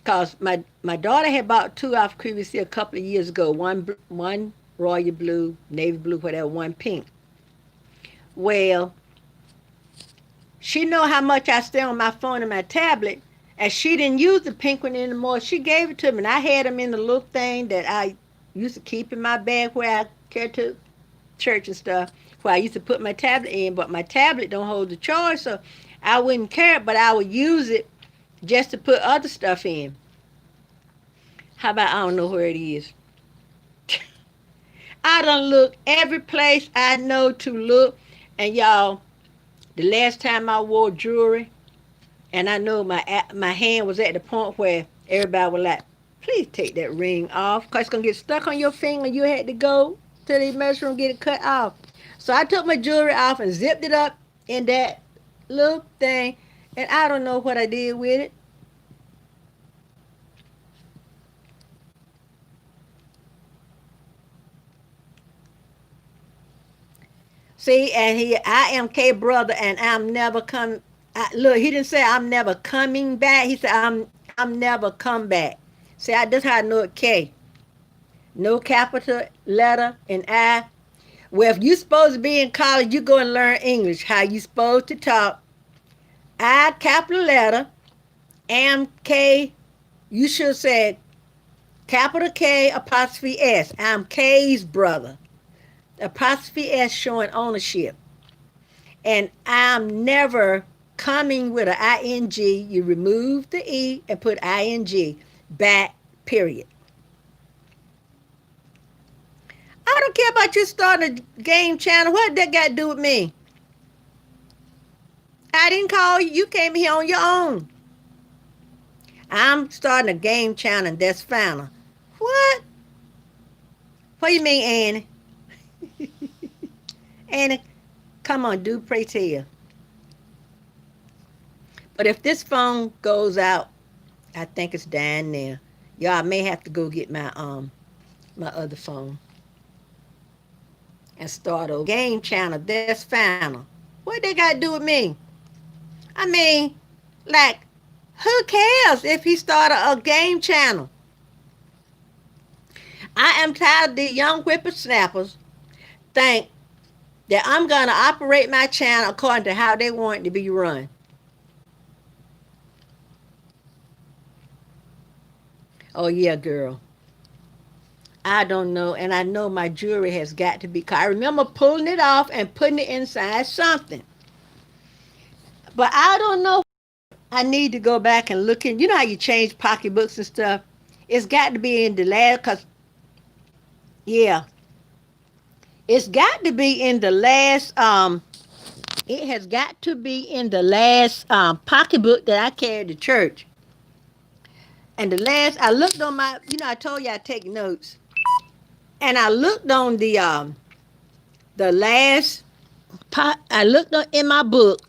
Cause my daughter had bought two off previously a couple of years ago. One royal blue, navy blue, whatever. One pink. Well, she know how much I stay on my phone and my tablet, and she didn't use the pink one anymore. She gave it to me, and I had them in the little thing that I used to keep in my bag where I carry to church and stuff. Where I used to put my tablet in, but my tablet don't hold the charge, so I wouldn't care it, but I would use it just to put other stuff in. How about I don't know where it is? I done look every place I know to look. And y'all, the last time I wore jewelry, and I know my hand was at the point where everybody was like, please take that ring off, because it's going to get stuck on your finger. You had to go to the emergency room and get it cut off. So I took my jewelry off and zipped it up in that little thing, and I don't know what I did with it. See, and I am K brother, and I'm never come. Look, he didn't say I'm never coming back. He said I'm never come back. See, that's how I know it. K, no capital letter and I. Well, if you supposed to be in college, you go and learn English. How you supposed to talk? I capital letter, am K. You should have said capital K apostrophe S. I'm K's brother. Apostrophe S showing ownership. And I'm never coming with an ing. You remove the E and put ing. Back, period. I don't care about you starting a game channel. What that got to do with me? I didn't call you. You came here on your own. I'm starting a game channel, and that's final. What? What do you mean, Annie? Annie, come on, do pray tell. But if this phone goes out, I think it's down there. Y'all may have to go get my other phone and start a game channel. That's final. What they got to do with me? I mean, like, who cares if he started a game channel? I am tired of the young whippersnappers think that I'm going to operate my channel according to how they want it to be run. Oh yeah, girl. I don't know, and I know my jewelry has got to be. 'Cause I remember pulling it off and putting it inside something, but I don't know. I need to go back and look in. You know how you change pocketbooks and stuff. It's got to be in the last. Cause yeah, it's got to be in the last. It has got to be in the last pocketbook that I carried to church. And the last I looked on my, I told you I take notes, and I looked on the last pot. I looked on, in my book.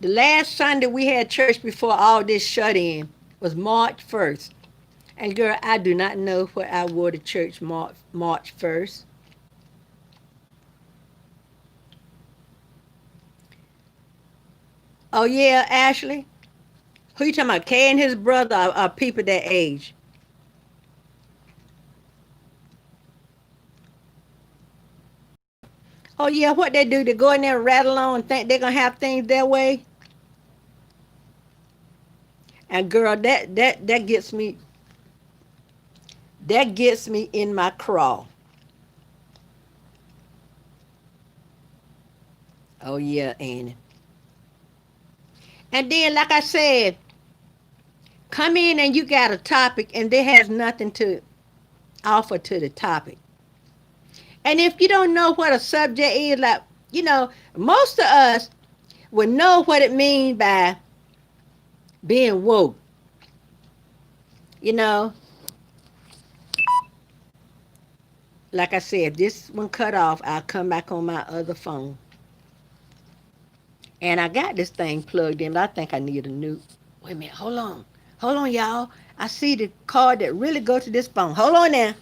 The last Sunday we had church before all this shut in was March 1st. And girl, I do not know what I wore to church March 1st. Oh yeah, Ashley. Who you talking about? Kay and his brother are people that age. Oh yeah, what they do? They go in there and rattle on and think they're gonna have things their way. And girl, that gets me. That gets me in my crawl. Oh yeah, Annie. And then, like I said, come in and you got a topic, and they has nothing to offer to the topic. And if you don't know what a subject is, like most of us would know what it means by being woke. You know, like I said, if this one cut off, I'll come back on my other phone. And I got this thing plugged in, but I think I need a new. Wait a minute, hold on, y'all. I see the cord that really go to this phone. Hold on now.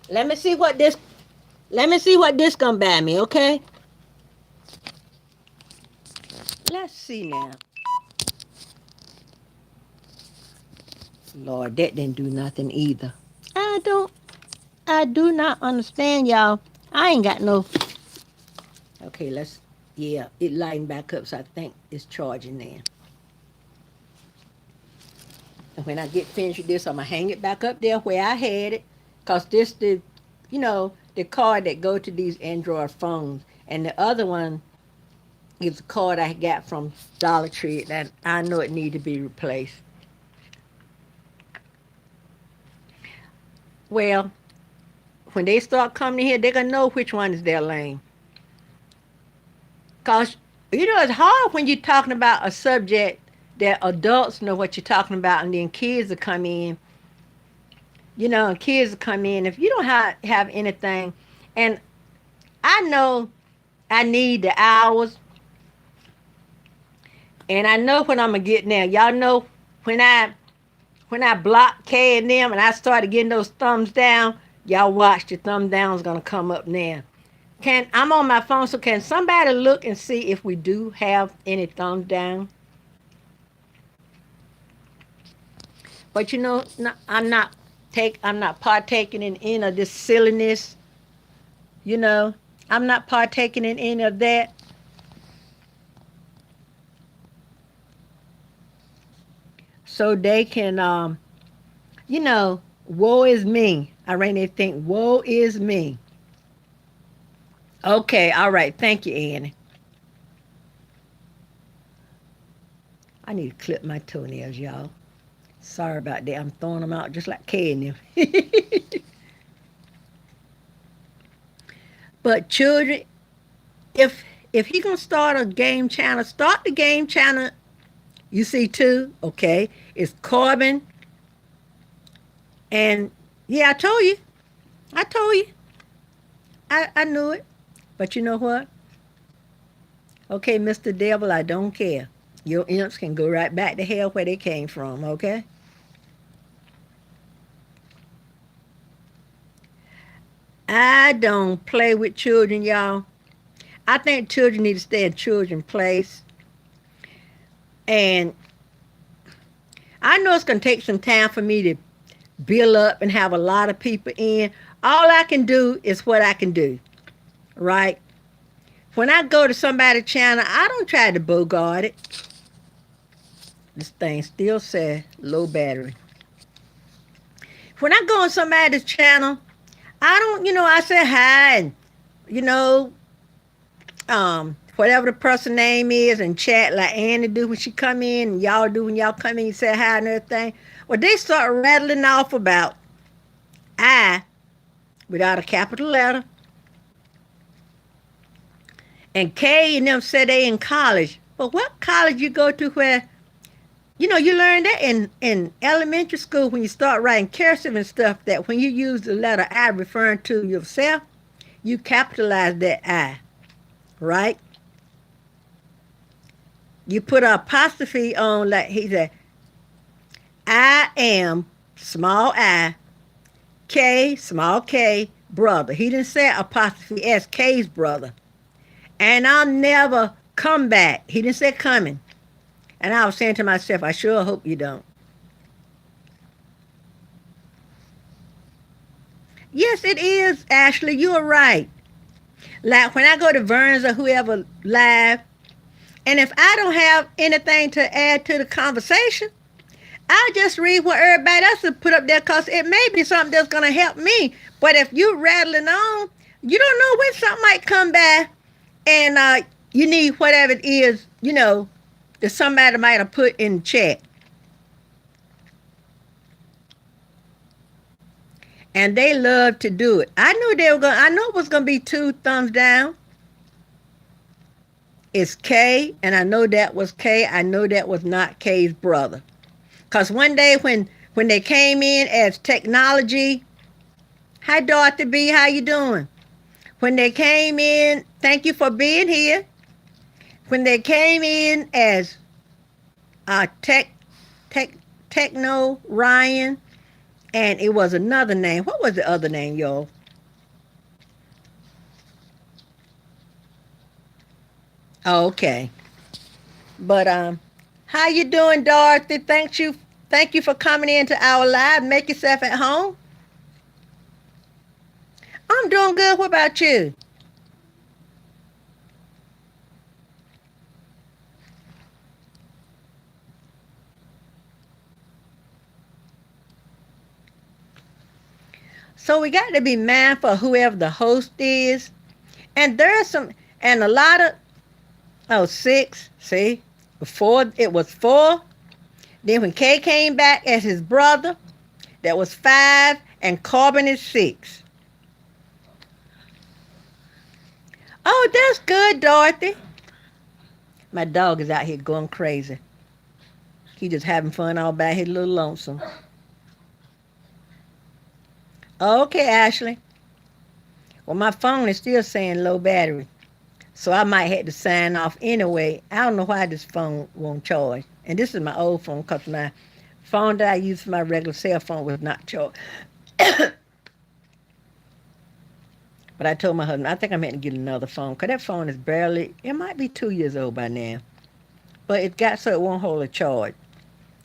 Let me see what this. Let me see what this gonna buy me, okay? Let's see now. Lord, that didn't do nothing either. I don't. I do not understand, y'all. I ain't got no. Okay, let's. Yeah, it lightened back up, so I think it's charging now. And when I get finished with this, I'm gonna hang it back up there where I had it, cause this the card that go to these Android phones, and the other one is a card I got from Dollar Tree that I know it need to be replaced. Well, when they start coming here, they're gonna know which one is their lane. Cause it's hard when you're talking about a subject that adults know what you're talking about, and then kids will come in. And kids will come in if you don't have anything. And I know I need the hours, and I know when I'm gonna get there. Y'all know when I block K and them, and I started getting those thumbs down. Y'all watch the thumb down's gonna come up now. Can I'm on my phone, so can somebody look and see if we do have any thumbs down? But no, I'm not partaking in any of this silliness. You know, I'm not partaking in any of that. So they can, woe is me. I really think, woe is me. Okay, all right. Thank you, Annie. I need to clip my toenails, y'all. Sorry about that. I'm throwing them out just like Kay and them. But children, if he gonna start a game channel, start the game channel. You see too, okay? It's Corbin, and yeah, I told you. I told you. I knew it. But you know what? Okay, Mr. Devil, I don't care. Your imps can go right back to hell where they came from, okay? I don't play with children, y'all. I think children need to stay in children's place. And I know it's going to take some time for me to build up and have a lot of people in. All I can do is what I can do, right? When I go to somebody's channel, I don't try to bogart it. This thing still says low battery. When I go on somebody's channel, I don't, I say hi and, you know, whatever the person name is and chat like Annie do when she come in and y'all do when y'all come in, you say hi and everything. Well, they start rattling off about I without a capital letter and K and them say they in college. But what college you go to where, you learn that in elementary school when you start writing cursive and stuff that when you use the letter I referring to yourself, you capitalize that I, right? You put an apostrophe on like he said, I am small I, K, small K, brother. He didn't say apostrophe S, K's brother. And I'll never come back. He didn't say coming. And I was saying to myself, I sure hope you don't. Yes, it is, Ashley. You're right. Like when I go to Vern's or whoever live, and if I don't have anything to add to the conversation, I'll just read what everybody else has put up there because it may be something that's going to help me. But if you're rattling on, you don't know when something might come by and you need whatever it is, that somebody might have put in the chat. And they love to do it. I knew it was gonna be 2 thumbs down. It's K, and I know that was K. I know that was not K's brother. Cause one day when they came in as technology, hi Dorothy B, how you doing? When they came in, thank you for being here. When they came in as Techno Ryan, and it was another name. What was the other name, y'all? Oh, okay. But how you doing, Dorothy? Thank you for coming into our live. Make yourself at home. I'm doing good. What about you? So we got to be mindful of whoever the host is. And there's and a lot of, 6, see? Before it was 4. Then when K came back as his brother, that was 5, and Carbon is 6. Oh, that's good, Dorothy. My dog is out here going crazy. He just having fun all by his little lonesome. Okay, Ashley. Well, my phone is still saying low battery. So I might have to sign off anyway. I don't know why this phone won't charge. And this is my old phone because my phone that I use for my regular cell phone was not charged. But I told my husband, I think I'm going to get another phone because that phone is it might be 2 years old by now. But it got so it won't hold a charge.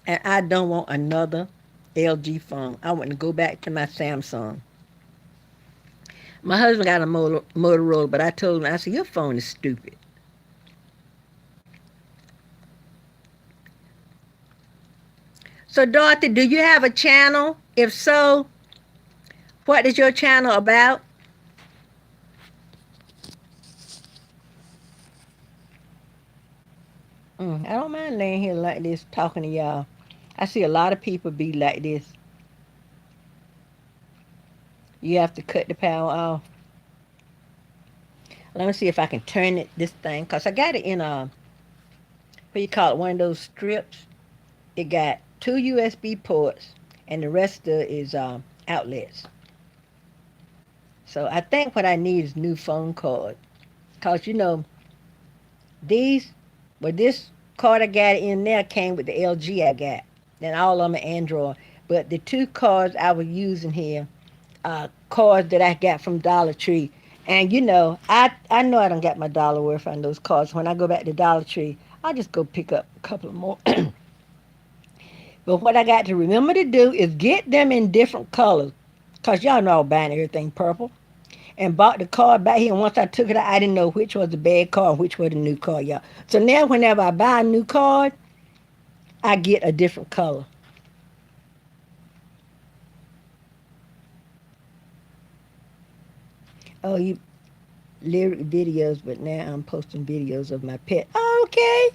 And I don't want another LG phone. I want to go back to my Samsung. My husband got a Motorola, but I told him, I said, your phone is stupid. So, Dorothy, do you have a channel? If so, what is your channel about? I don't mind laying here like this talking to y'all. I see a lot of people be like this. You have to cut the power off. Let me see if I can turn this thing, because I got it in what you call it, one of those strips. It got 2 USB ports, and the rest of it is outlets. So I think what I need is new phone cord. Because, this card I got in there came with the LG I got. And all of them are Android. But the 2 cards I was using here, cards that I got from Dollar Tree. And I know I don't get my dollar worth on those cards. When I go back to Dollar Tree, I'll just go pick up a couple of more. But what I got to remember to do is get them in different colors. Because y'all know I'm buying everything purple. And bought the card back here. And once I took it out, I didn't know which was the bad card and which was the new card, y'all. So now whenever I buy a new card, I get a different color. Oh, you lyric videos, but now I'm posting videos of my pet. Okay.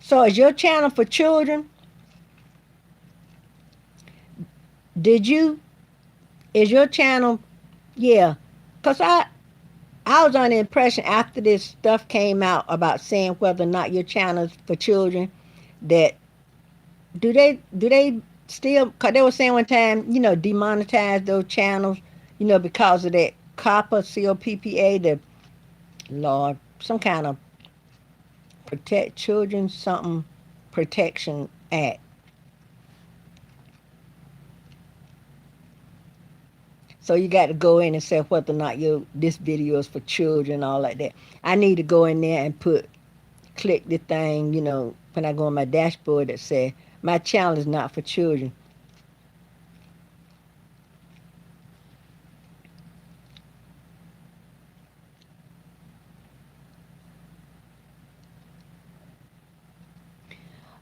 So is your channel for children? Did you? Is your channel? Yeah. Cause I was on the impression after this stuff came out about saying whether or not your channel is for children that do they still? Cause they were saying one time, demonetize those channels, because of that COPPA, COPPA, the Lord, some kind of protect children something protection act. So you got to go in and say whether or not this video is for children, all like that. I need to go in there and click the thing, when I go on my dashboard that say my channel is not for children.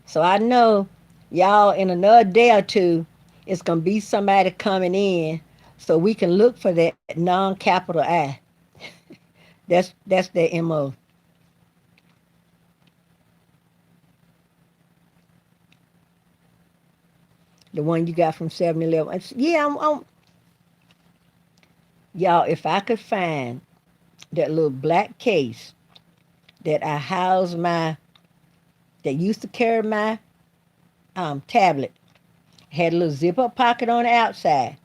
So I know y'all in another day or two, it's gonna be somebody coming in, so we can look for that non-capital I. That's their mo. The one you got from 7-Eleven. Yeah, y'all. If I could find that little black case that I house that used to carry my tablet, had a little zip up pocket on the outside.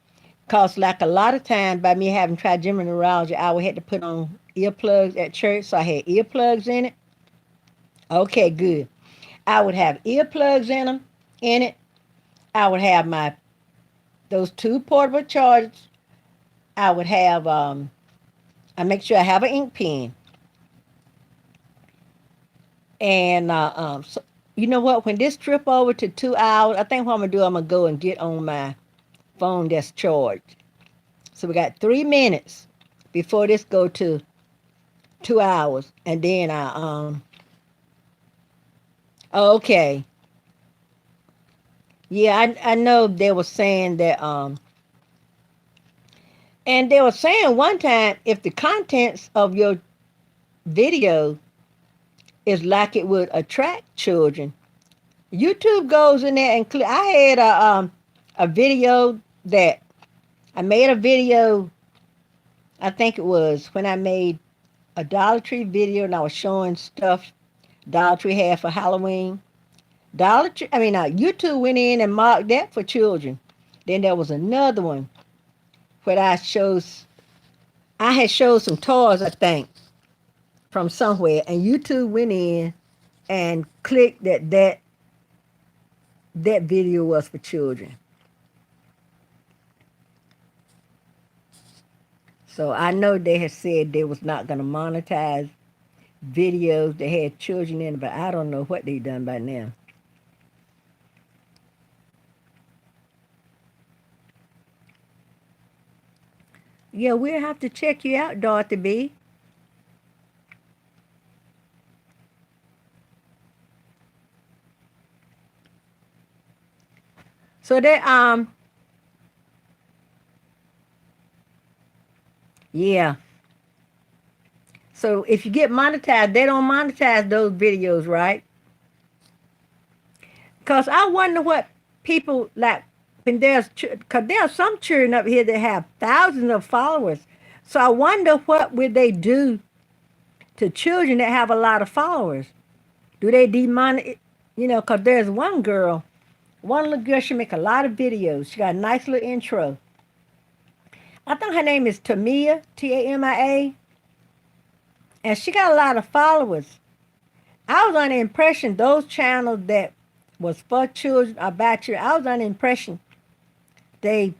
Cause like a lot of times by me having trigeminal neuralgia, I would have to put on earplugs at church, so I had earplugs in it. Okay, good. I would have earplugs in it. I would have those two portable chargers. I would have I make sure I have an ink pen. And so, you know what? When this trip over to 2 hours, I think what I'm gonna do, I'm gonna go and get on my phone that's charged. So we got 3 minutes before this go to 2 hours, and then okay, yeah, I know they were saying that and they were saying one time if the contents of your video is like it would attract children, YouTube goes in there and click. I had a video that I made a video. I think it was when I made a Dollar Tree video and I was showing stuff Dollar Tree had for Halloween. YouTube went in and marked that for children. Then there was another one where I had showed some toys, I think, from somewhere, and YouTube went in and clicked that video was for children. So I know they had said they was not going to monetize videos that had children in it, but I don't know what they done by now. Yeah, we'll have to check you out, Dorothy B. So yeah. So if you get monetized, they don't monetize those videos, right? Cause I wonder what people like when cause there are some children up here that have thousands of followers. So I wonder what would they do to children that have a lot of followers? Do they demonic? Cause there's one little girl. She make a lot of videos. She got a nice little intro. I think her name is Tamia, Tamia, and she got a lot of followers. I was under the impression those channels that was for children, about children, I was under the impression they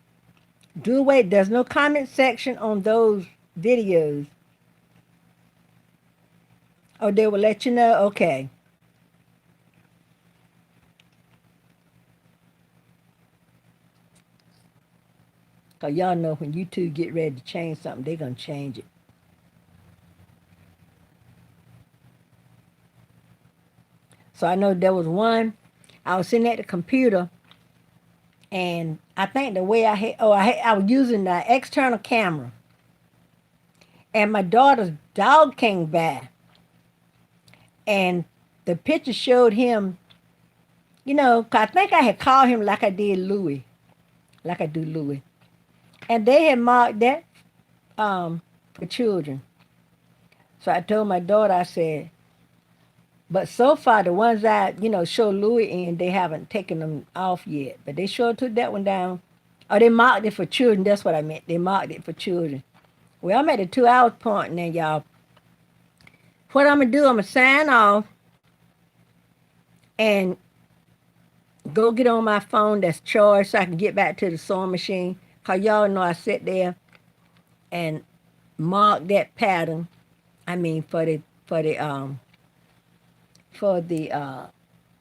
do away. There's no comment section on those videos. Or they will let you know, okay. Because y'all know when YouTube get ready to change something, they're going to change it. So I know there was one. I was sitting at the computer, and I think the way I was using the external camera, and my daughter's dog came by, and the picture showed him. 'Cause I think I had called him like I did Louis, like I do Louis, and they had marked that for children. So I told my daughter, I said, but so far the ones I show Louis in, they haven't taken them off yet, but they sure took that one down. Oh, they marked it for children. That's what I meant. They marked it for children. Well, I'm at the 2 hours point now, y'all. What I'm gonna do? I'm gonna sign off and go get on my phone that's charged so I can get back to the sewing machine. Cause y'all know I sit there and mark that pattern. I mean for the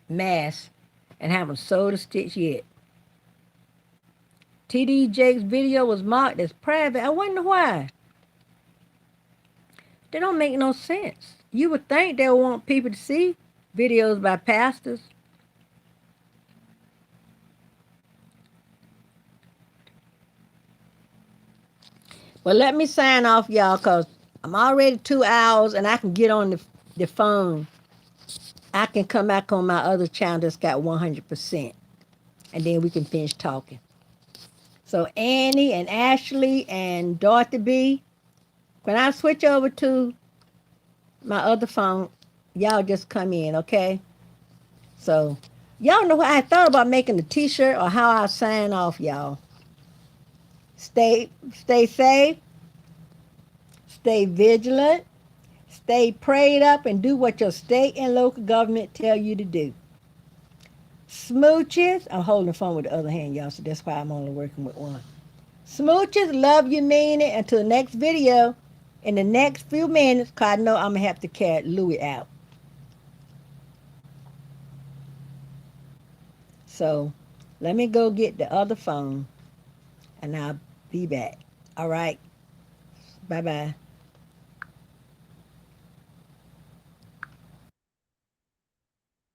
mask and haven't sewed a stitch yet. TD Jake's video was marked as private. I wonder why. They don't make no sense. You would think they would want people to see videos by pastors. Well, let me sign off, y'all, because I'm already 2 hours and I can get on the phone. I can come back on my other channel that's got 100%. And then we can finish talking. So Annie and Ashley and Dorothy B, when I switch over to my other phone, y'all just come in, okay? So y'all know what I thought about making a t-shirt or how I sign off, y'all. Stay safe, stay vigilant, stay prayed up, and do what your state and local government tell you to do. Smooches, I'm holding the phone with the other hand, y'all, so that's why I'm only working with one. Smooches, love you, mean it. Until the next video, in the next few minutes, because I know I'm going to have to carry Louis out. So let me go get the other phone, and I'll be back. All right? Bye-bye.